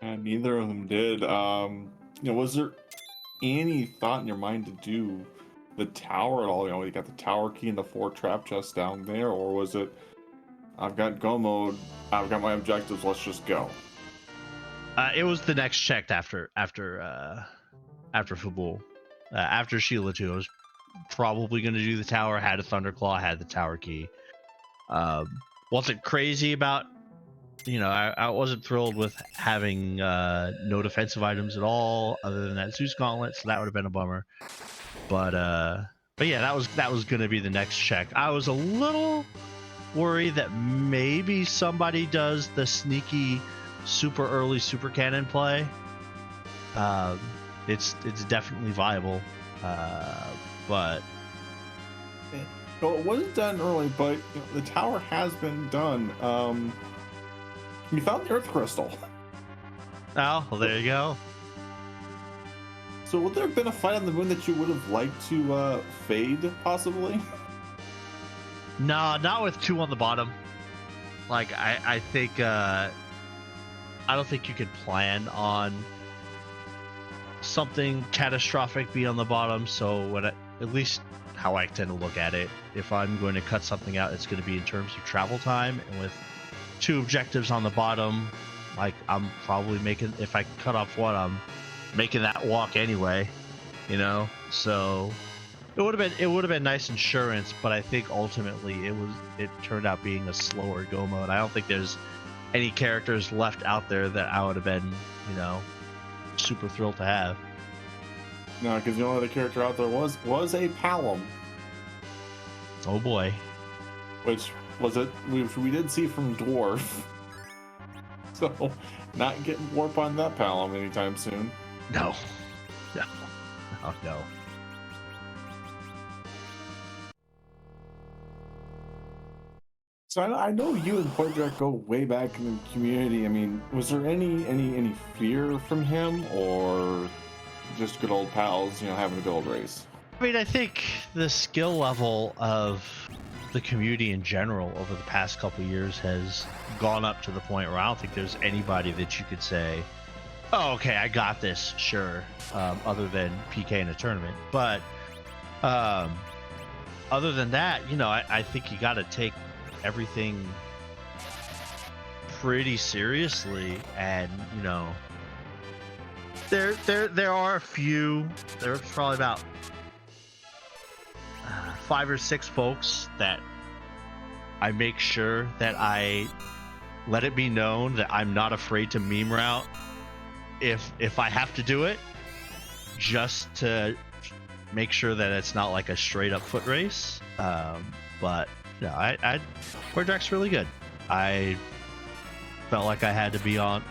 And neither of them did. You know, was there any thought in your mind to do the tower at all? You know, you got the tower key and the 4 trap chests down there, or was it, I've got Go Mode, I've got my objectives, let's just go? It was the next check after Fabul. After Sheila 2, I was probably going to do the tower. Had a Thunderclaw, had the tower key. Wasn't crazy about, you know, I wasn't thrilled with having no defensive items at all, other than that Zeus Gauntlet. So that would have been a bummer. But yeah, that was going to be the next check. I was a little worried that maybe somebody does the sneaky super early super cannon play. It's definitely viable, but well, it wasn't done early, but you know, the tower has been done. You found the Earth Crystal. Oh, well, there you go. So would there have been a fight on the moon that you would have liked to fade, possibly? No, not with 2 on the bottom. Like, I think I don't think you could plan on something catastrophic be on the bottom. So at least how I tend to look at it, if I'm going to cut something out, it's going to be in terms of travel time. And with 2 objectives on the bottom, Like, I'm probably making, if I cut off one, I'm making that walk anyway, you know? So it would have been nice insurance, but I think ultimately it turned out being a slower go mode. I don't think there's any characters left out there that I would have been, you know, super thrilled to have. No, because the only other character out there was a Palom. Oh boy. Which we did see from Dwarf. So, not getting warp on that Palom anytime soon. No. No. Oh, no. So I know you and Podrak go way back in the community. I mean, was there any fear from him, or just good old pals, you know, having a good old race? I mean, I think the skill level of the community in general over the past couple of years has gone up to the point where I don't think there's anybody that you could say, oh, okay, I got this, sure, other than PK in a tournament. But other than that, you know, I think you got to take everything pretty seriously, and you know, there are a few. There's probably about 5 or 6 folks that I make sure that I let it be known that I'm not afraid to meme route if I have to do it, just to make sure that it's not like a straight up foot race. But no, Quadrak's really good. I felt like I had to be on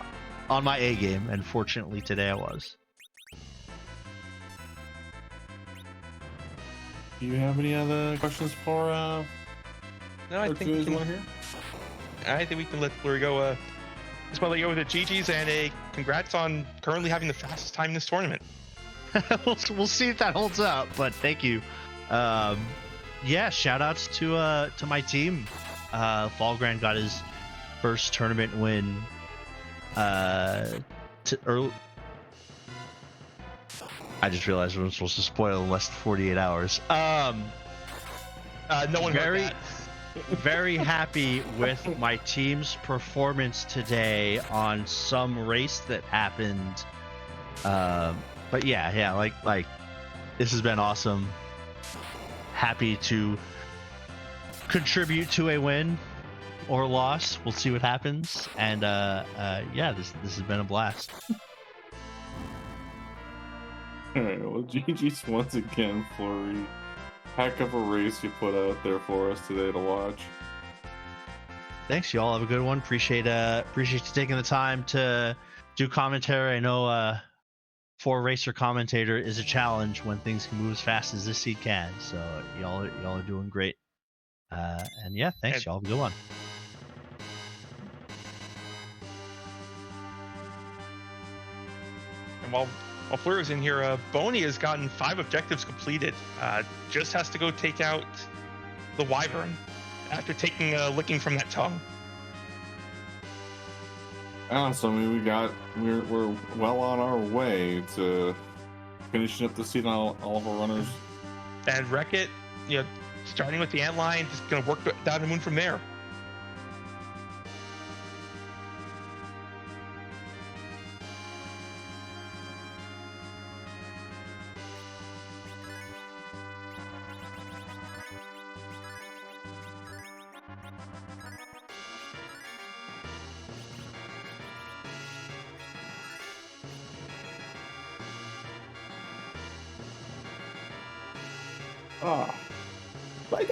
my A game, and fortunately today I was. Do you have any other questions for No, I think we can let Flurry go. Just want to let you go with the GGs and a congrats on currently having the fastest time in this tournament. We'll see if that holds up, but thank you. Yeah, shout outs to my team. Fallgran got his first tournament win early. I just realized I'm supposed to spoil in less than 48 hours. No one very, heard that. very happy with my team's performance today on some race that happened. But yeah, like this has been awesome. Happy to contribute to a win or loss. We'll see what happens. And yeah, this has been a blast. Alright, well, GG's once again, Flurry. Heck of a race you put out there for us today to watch. Thanks, y'all. Have a good one. Appreciate you taking the time to do commentary. I know for a racer commentator is a challenge when things can move as fast as this seed can. So y'all are doing great. And yeah, thanks, y'all. Have a good one. And while Flurry's in here, Boney has gotten 5 objectives completed. Just has to go take out the Wyvern after taking a licking from that tongue. So I mean, we're well on our way to finishing up the season on all of our runners. And Wreck-It, you know, starting with the antline, just gonna work down the moon from there.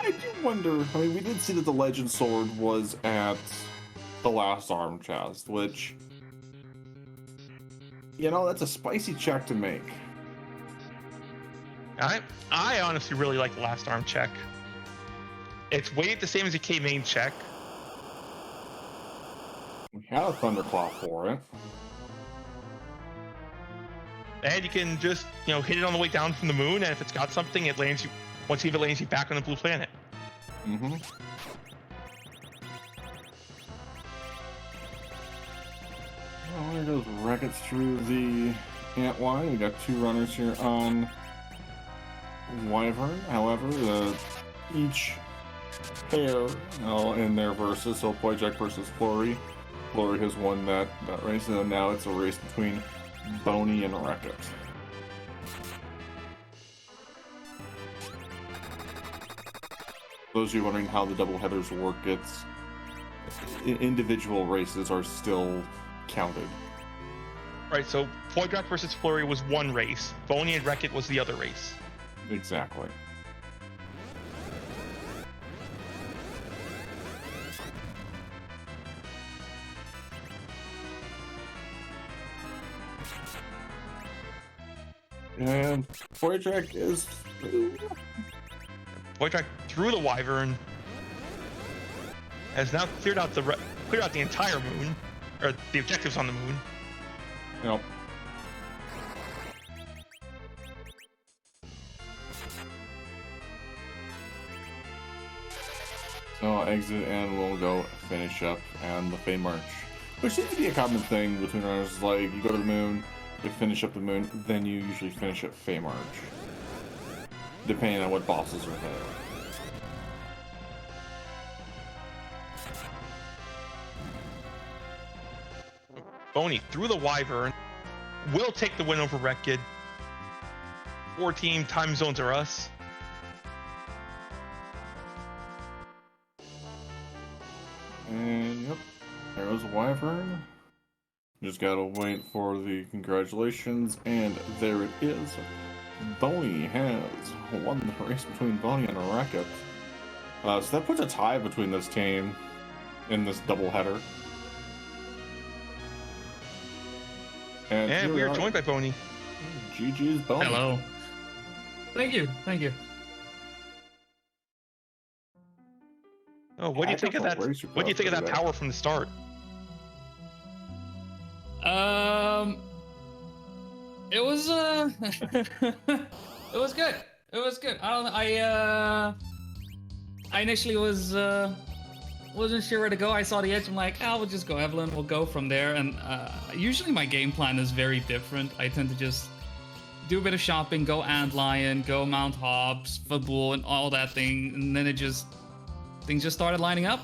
I do wonder, I mean, we did see that the Legend Sword was at the last arm chest, which, you know, that's a spicy check to make. I honestly really like the last arm check. It's weighted the same as a K main check. We had a Thunderclaw for it. And you can just, you know, hit it on the way down from the moon, and if it's got something, it lands you. Once it lands you back on the blue planet. Mm-hmm. Well, there goes Wreck-It through the antline. We got 2 runners here on Wyvern. However, each pair in their versus, so Pojak versus Flurry, Flurry has won that race, and now it's a race between Boney and Wreck-It. Those of you wondering how the double headers work, it's individual races are still counted. Right, so Poydrak versus Flurry was one race. Boney and Wreck-It was the other race. Exactly. And Poydrak is through. Poydrak through the Wyvern has now cleared out the entire moon, or the objectives on the moon. Yep. So I'll exit and we'll go finish up and the Fey March. Which seems to be a common thing between runners, like you go to the moon, you finish up the moon, then you usually finish up Fey March. Depending on what bosses are there. Boney through the Wyvern will take the win over Wreck-It. 4-team time zones are us. And yep, there goes the Wyvern. Just gotta wait for the congratulations, and there it is. Boney has won the race between Boney and Wreck-It. So that puts a tie between this team in this doubleheader. And we are joined by Boney. GG's Boney. Hello. Thank you. Thank you. Oh, what do you think of that? What do you think of that power from the start? It was it was good. It was good. I initially wasn't sure where to go. I saw the edge. I'm like, we'll just go Evelyn. We'll go from there. And usually my game plan is very different. I tend to just do a bit of shopping, go Antlion, go Mount Hobbs, Fabul, and all that thing, and then things just started lining up.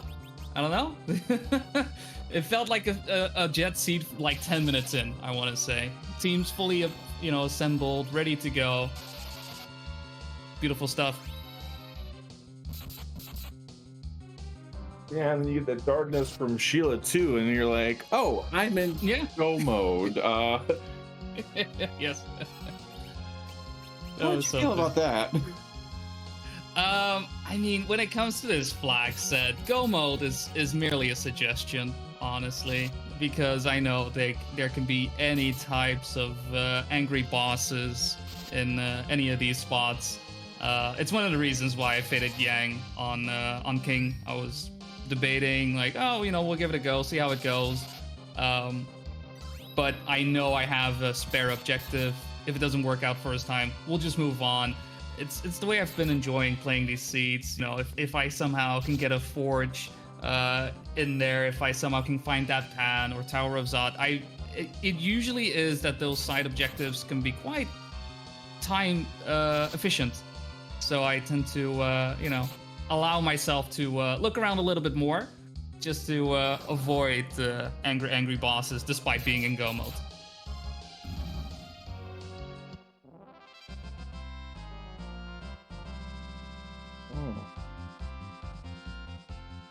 I don't know. It felt like a jet seat like 10 minutes in, I want to say. Teams fully, assembled, ready to go. Beautiful stuff. Yeah, and then you get the darkness from Sheila too, and you're like, oh, I'm in go mode. Yes. How do you feel about that? I mean, when it comes to this flag set, go mode is merely a suggestion, honestly, because I know there can be any types of angry bosses in any of these spots. It's one of the reasons why I faded Yang on King. I was debating like, we'll give it a go, see how it goes. But I know I have a spare objective. If it doesn't work out first time, we'll just move on. It's the way I've been enjoying playing these seeds. If I somehow can get a forge in there, if I somehow can find that pan or Tower of Zod, it usually is that those side objectives can be quite time efficient. So I tend to allow myself to look around a little bit more, just to avoid angry bosses, despite being in go mode.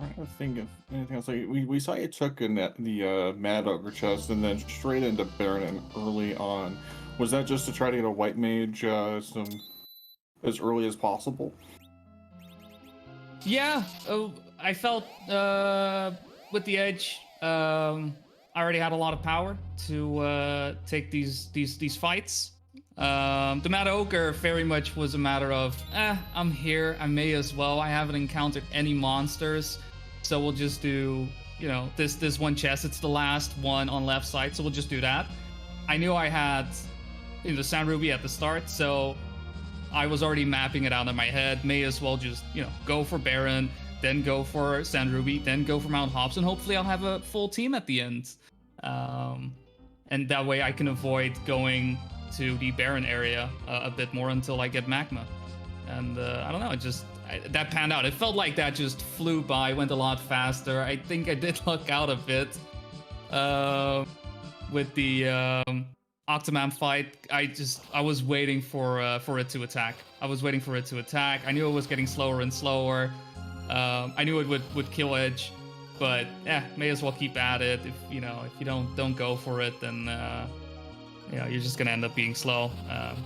I don't think of anything else. Like we saw you took the Mad Ogre chest and then straight into Baron early on. Was that just to try to get a white mage as early as possible? Yeah, I felt with the edge, I already had a lot of power to take these fights. The Mad Ogre very much was a matter of, I'm here, I may as well. I haven't encountered any monsters, so we'll just do, this one chest. It's the last one on left side, so we'll just do that. I knew I had, the Sand Ruby at the start, so I was already mapping it out in my head. May as well just, go for Baron, then go for Sand Ruby, then go for Mount Hobbs, and hopefully I'll have a full team at the end. And that way I can avoid going to the Baron area a bit more until I get Magma. And I don't know, that panned out. It felt like that just flew by, went a lot faster. I think I did luck out a bit. with the Octomam fight. I was waiting for it to attack. I was waiting for it to attack. I knew it was getting slower and slower. I knew it would kill Edge, but yeah, may as well keep at it. If you don't go for it, then you're just gonna end up being slow.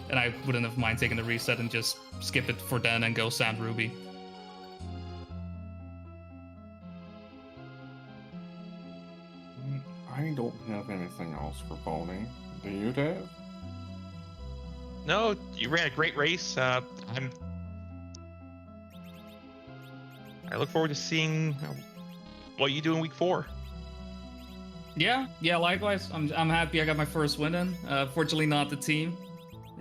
And I wouldn't have mind taking the reset and just skip it for then and go Sand Ruby. I don't have anything else for Boney. Do you, Dave? No, you ran a great race. I look forward to seeing what you do in week 4. Yeah, likewise. I'm happy I got my first win in. Fortunately, not the team.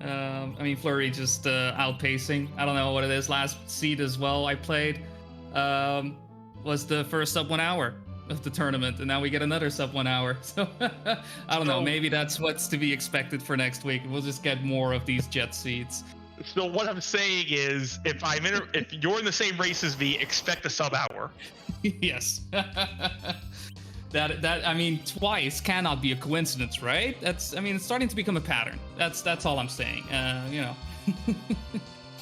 I mean, Flurry just outpacing. I don't know what it is. Last seed as well I played was the first sub 1 hour of the tournament, and now we get another sub 1 hour. So I don't know. Maybe that's what's to be expected for next week. We'll just get more of these jet seeds. So what I'm saying is, if you're in the same race as me, expect a sub hour. Yes. That I mean, twice cannot be a coincidence, right? It's starting to become a pattern. That's all I'm saying.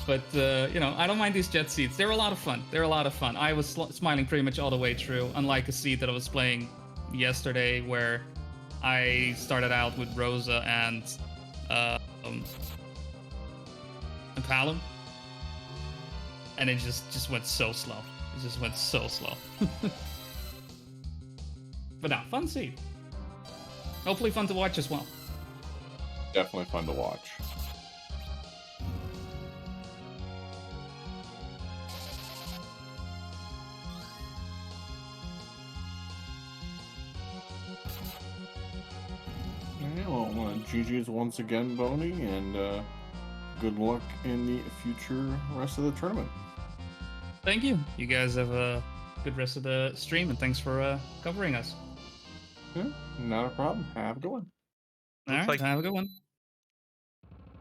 But I don't mind these jet seeds. They're a lot of fun. I was smiling pretty much all the way through, unlike a seed that I was playing yesterday, where I started out with Rosa and Palom, and it just went so slow. But no, fun seed. Hopefully fun to watch as well. Definitely fun to watch. Yeah, well, GG's once again, Boney, and good luck in the future rest of the tournament. Thank you. You guys have a good rest of the stream, and thanks for covering us. Yeah, not a problem. Have a good one. All right, have a good one.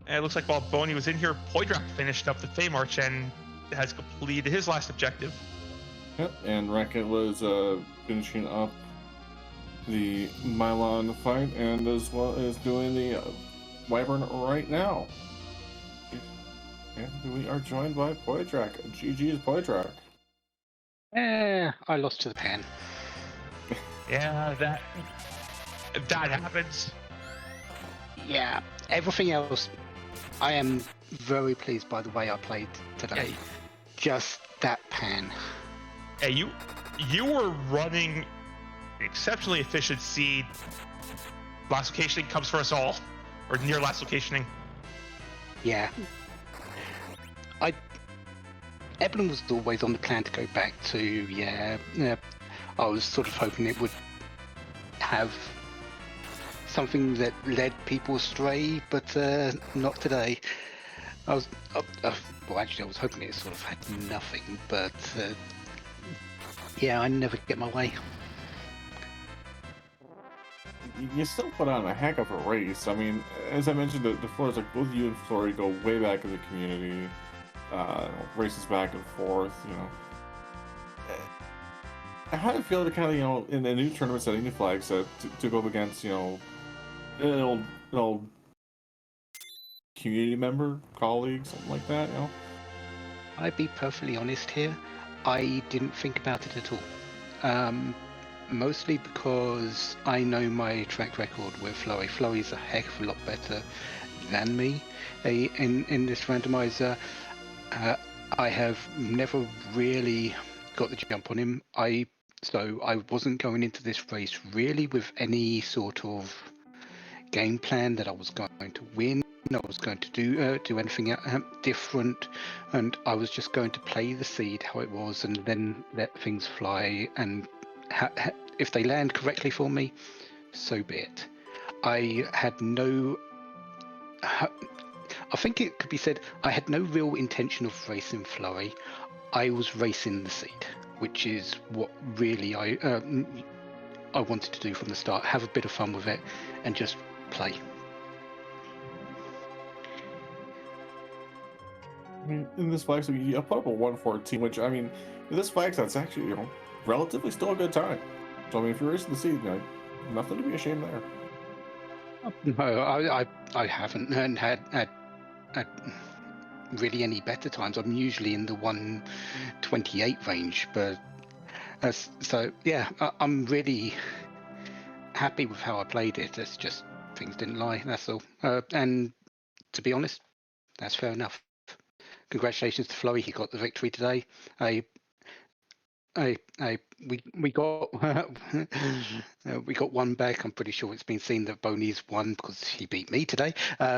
And it looks like while Boney was in here, Poydrak finished up the Fey March and has completed his last objective. Yep, and Racket was finishing up the Mylon fight, and as well as doing the Wyvern right now. And we are joined by Poydrak. GG's Poydrak. I lost to the pan. Yeah, that happens. Yeah, everything else, I am very pleased by the way I played today. Yeah. Just that pan. Hey, you were running an exceptionally efficient seed. Last locationing comes for us all, or near last locationing. Yeah. Eblan was always on the plan to go back to, yeah. I was sort of hoping it would have something that led people astray, but not today. I was hoping it sort of had nothing, but yeah, I never get my way. You still put on a heck of a race. I mean, as I mentioned before, it's like both you and Flory go way back in the community. Races back and forth, How do you feel to kind of, in a new tournament setting, new flag set, to go up against, an old community member, colleague, something like that, I'd be perfectly honest here, I didn't think about it at all. Mostly because I know my track record with Flurry. Flurry's a heck of a lot better than me in this randomizer. I have never really got the jump on him. So I wasn't going into this race really with any sort of game plan that I was going to win. I was going to do anything different, and I was just going to play the seed how it was, and then let things fly. And if they land correctly for me, so be it. I think it could be said I had no real intention of racing Flurry. I was racing the seed, which is what really I wanted to do from the start. Have a bit of fun with it and just play. I mean, in this flag, so you put up a 114, which, I mean, in this flag, that's actually, relatively still a good time. So, I mean, if you're racing the seed, nothing to be ashamed there. No, I haven't had really any better times. I'm usually in the 128 range, but so yeah, I'm really happy with how I played it. It's just things didn't lie. That's all. And to be honest, that's fair enough. Congratulations to Flurry. He got the victory today. We got we got one back. I'm pretty sure it's been seen that Boney's won because he beat me today.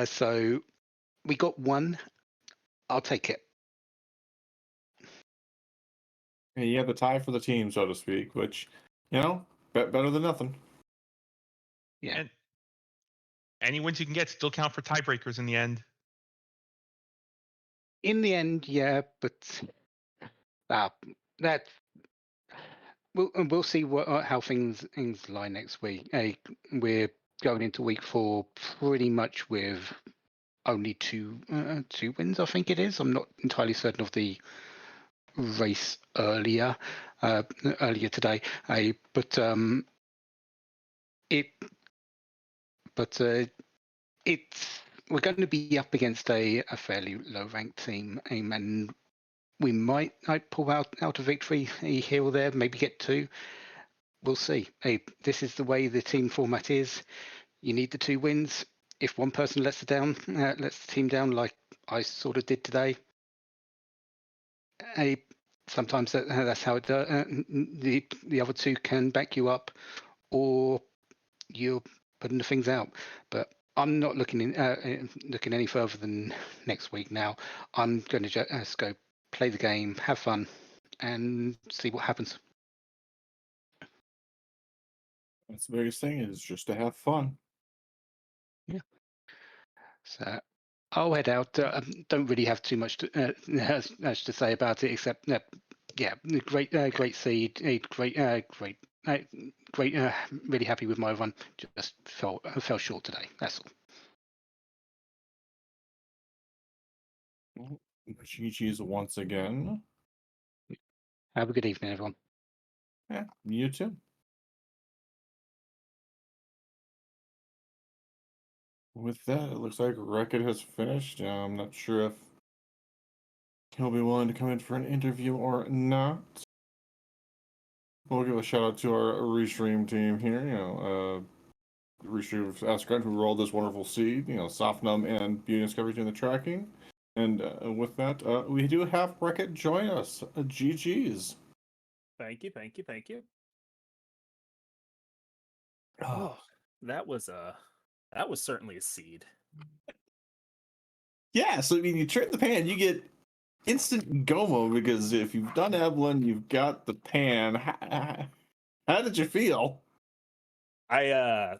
So we got one. I'll take it. And you have the tie for the team, so to speak, which, better than nothing. Yeah. And any wins you can get still count for tiebreakers in the end. In the end, yeah, but that we'll see how things lie next week. We're going into week 4 pretty much with only two wins, I think it is. I'm not entirely certain of the race earlier today. But it's we're going to be up against a fairly low ranked team, and we might pull out a victory here or there, maybe get 2. We'll see. This is the way the team format is. You need the 2 wins. If one person lets the team down, like I sort of did today, sometimes that's how it does. The other 2 can back you up, or you're putting the things out. But I'm not looking any further than next week now. I'm going to just go play the game, have fun, and see what happens. That's the biggest thing, is just to have fun. Yeah. So I'll head out. Don't really have too much to say about it, except yeah, great seed, great. Really happy with my run. Just fell short today. That's all. GG's once again. Have a good evening, everyone. Yeah, you too. With that, it looks like Wreck-It has finished. I'm not sure if he'll be willing to come in for an interview or not. We'll give a shout out to our restream team here. Restream Ascrant, who rolled this wonderful seed. Softnum and Beauty Discovery doing the tracking. And with that, we do have Wreck-It join us. GG's. Thank you. Oh, that was certainly a seed. Yeah, so you turn the pan, you get instant Gomo, because if you've done Eblan, you've got the pan. How did you feel? I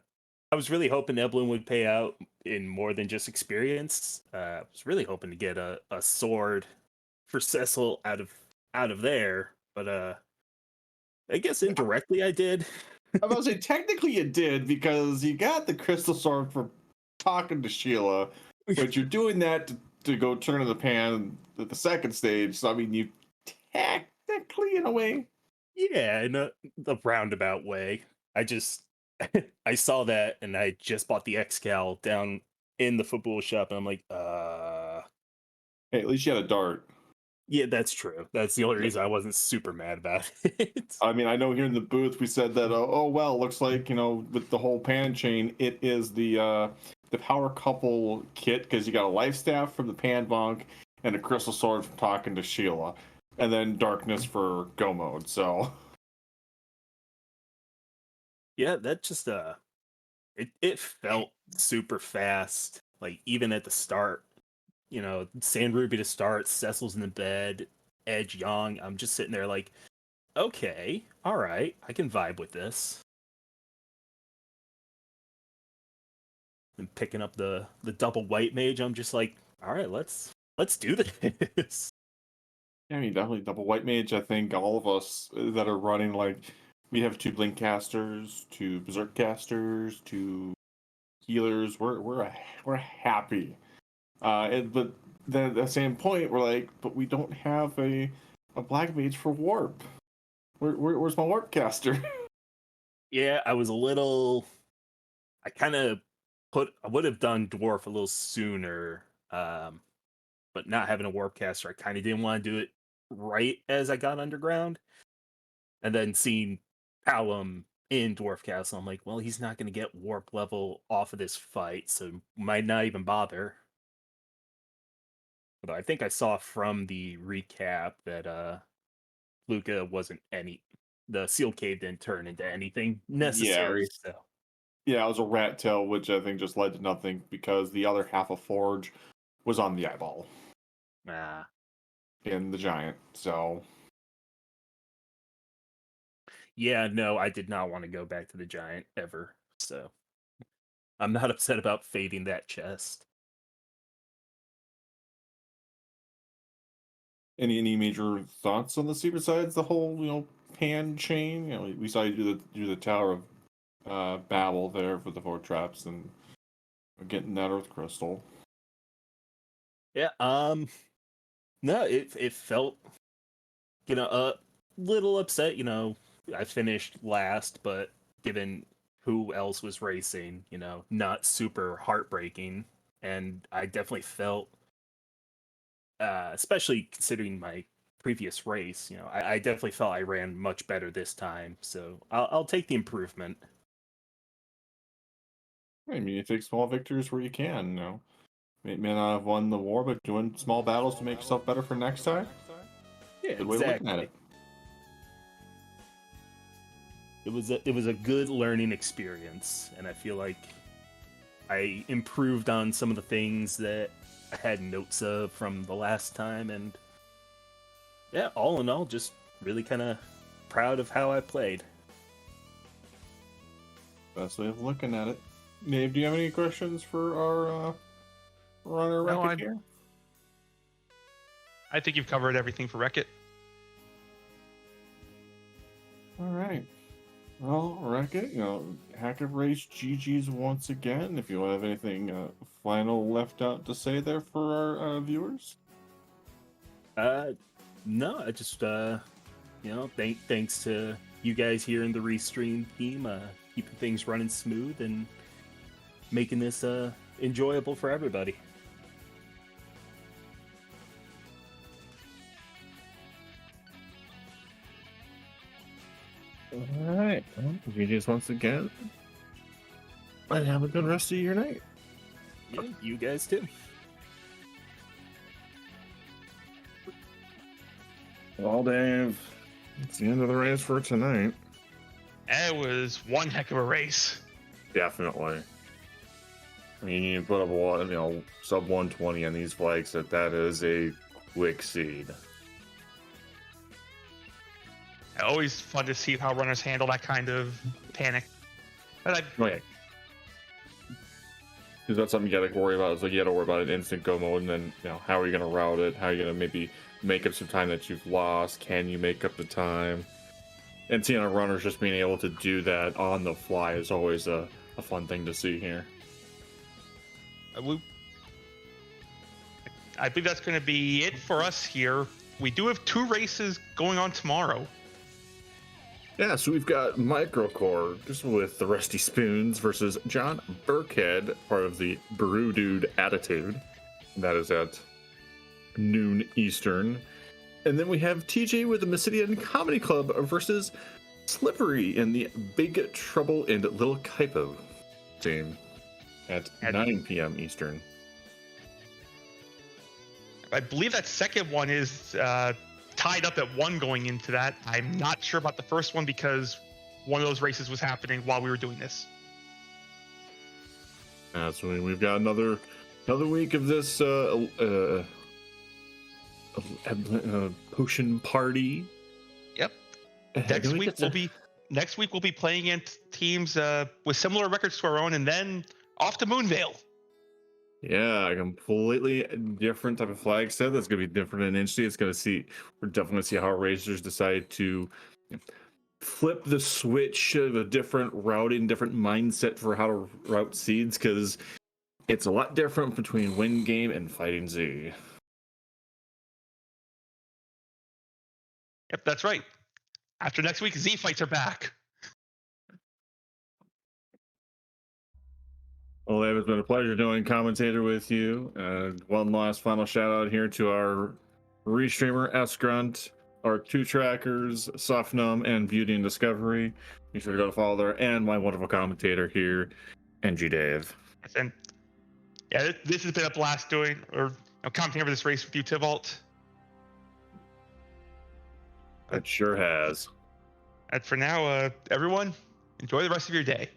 was really hoping Eblan would pay out in more than just experience. I was really hoping to get a sword for Cecil out of there, but I guess indirectly I did. I was about to say, technically you did, because you got the crystal sword for talking to Sheila, but you're doing that to go turn in the pan at the second stage. So I mean, you technically, in a way, Yeah, in a roundabout way. I saw that and I just bought the Xcal down in the football shop, and I'm like, hey, at least you had a dart. yeah, that's true. That's the only reason I wasn't super mad about it. I mean, I know here in the booth we said that, oh well, looks like, with the whole pan chain, it is the power couple kit, because you got a life staff from the pan bonk and a crystal sword from talking to Sheila, and then darkness for go mode. So Yeah, that just it felt super fast. Like even at the start, Sand Ruby to start, Cecil's in the bed, Edge Young. I'm just sitting there like, okay, all right, I can vibe with this. And picking up the double white mage, I'm just like, all right, let's do this. I mean, definitely double white mage. I think all of us that are running, like, we have 2 blink casters, 2 berserk casters, 2 healers. We're happy. But then at the same point, we're like, but we don't have a black mage for warp. Where's my warp caster? Yeah, I was a little. I kind of I would have done dwarf a little sooner, but not having a warpcaster, I kind of didn't want to do it right as I got underground, and then seeing Callum in dwarf castle, I'm like, well, he's not going to get warp level off of this fight, so might not even bother. Although I think I saw from the recap that Luca wasn't any. The seal cave didn't turn into anything Yeah, necessary, so. yeah, it was a rat tail, which I think just led to nothing because the other half of Forge was on the eyeball Nah. in the giant. So Yeah, no, I did not want to go back to the giant ever. So I'm not upset about fading that chest. any major thoughts on this besides the whole pan chain? We saw you do the Tower of Babel there for the four traps and getting that Earth crystal. Yeah, no, it felt a little upset, I finished last, but given who else was racing, not super heartbreaking. And I definitely felt especially considering my previous race, I definitely felt I ran much better this time. So I'll take the improvement. I mean, you take small victories where you can. May not have won the war, but doing small battles to make yourself better for next time. Yeah, Good way of looking at exactly. it. It was a good learning experience, and I feel like I improved on some of the things that I had notes of from the last time, and yeah, all in all, just really kind of proud of how I played. Best way of looking at it. Dave, do you have any questions for our runner No, record here? I think you've covered everything for Wreck-It. All right. Well, Wreck-It, Hack of Race GG's once again. If you have anything final left out to say there for our viewers. No, I just thanks to you guys here in the Restream team, keeping things running smooth and making this enjoyable for everybody. All right. Well, GG's once again. And have a good rest of your night. Yeah, you guys too. Well, Dave, it's the end of the race for tonight. It was one heck of a race. Definitely. I mean, you put up sub 120 on these flags. That is a quick seed. Always fun to see how runners handle that kind of panic. But Okay. Because that's something you gotta worry about. It's like you gotta worry about an instant go mode, and then how are you gonna route it? How are you gonna maybe make up some time that you've lost? Can you make up the time? And seeing our runners just being able to do that on the fly is always a fun thing to see here. I believe that's going to be it for us here. We do have 2 races going on tomorrow. Yeah, so we've got Microcore just with the Rusty Spoons versus John Burkhead, part of the Brew Dude Attitude. That is at noon Eastern. And then we have TJ with the Mysidian Comedy Club versus Slippery in the Big Trouble in Little Kaipo team at 9 p.m. Eastern. I believe that second one is tied up at 1 going into that. I'm not sure about the first one because one of those races was happening while we were doing this. So we've got another week of this potion party. Yep. Next week we'll be playing against teams with similar records to our own, and then off to Moonvale. Yeah, a completely different type of flag set. That's gonna be different in Inch. We're definitely gonna see how racers decide to flip the switch of a different routing, different mindset for how to route seeds, because it's a lot different between Win Game and Fighting Z. Yep, that's right. After next week, Z fights are back. Well, Dave, it's been a pleasure doing commentator with you. And one last final shout out here to our restreamer, S-Grunt, our two trackers, Sofnum and Beauty and Discovery. You should go to follow there, and my wonderful commentator here, NG Dave. And yeah, this has been a blast doing or commenting over this race with you, Tybalt. It sure has. And for now, everyone, enjoy the rest of your day.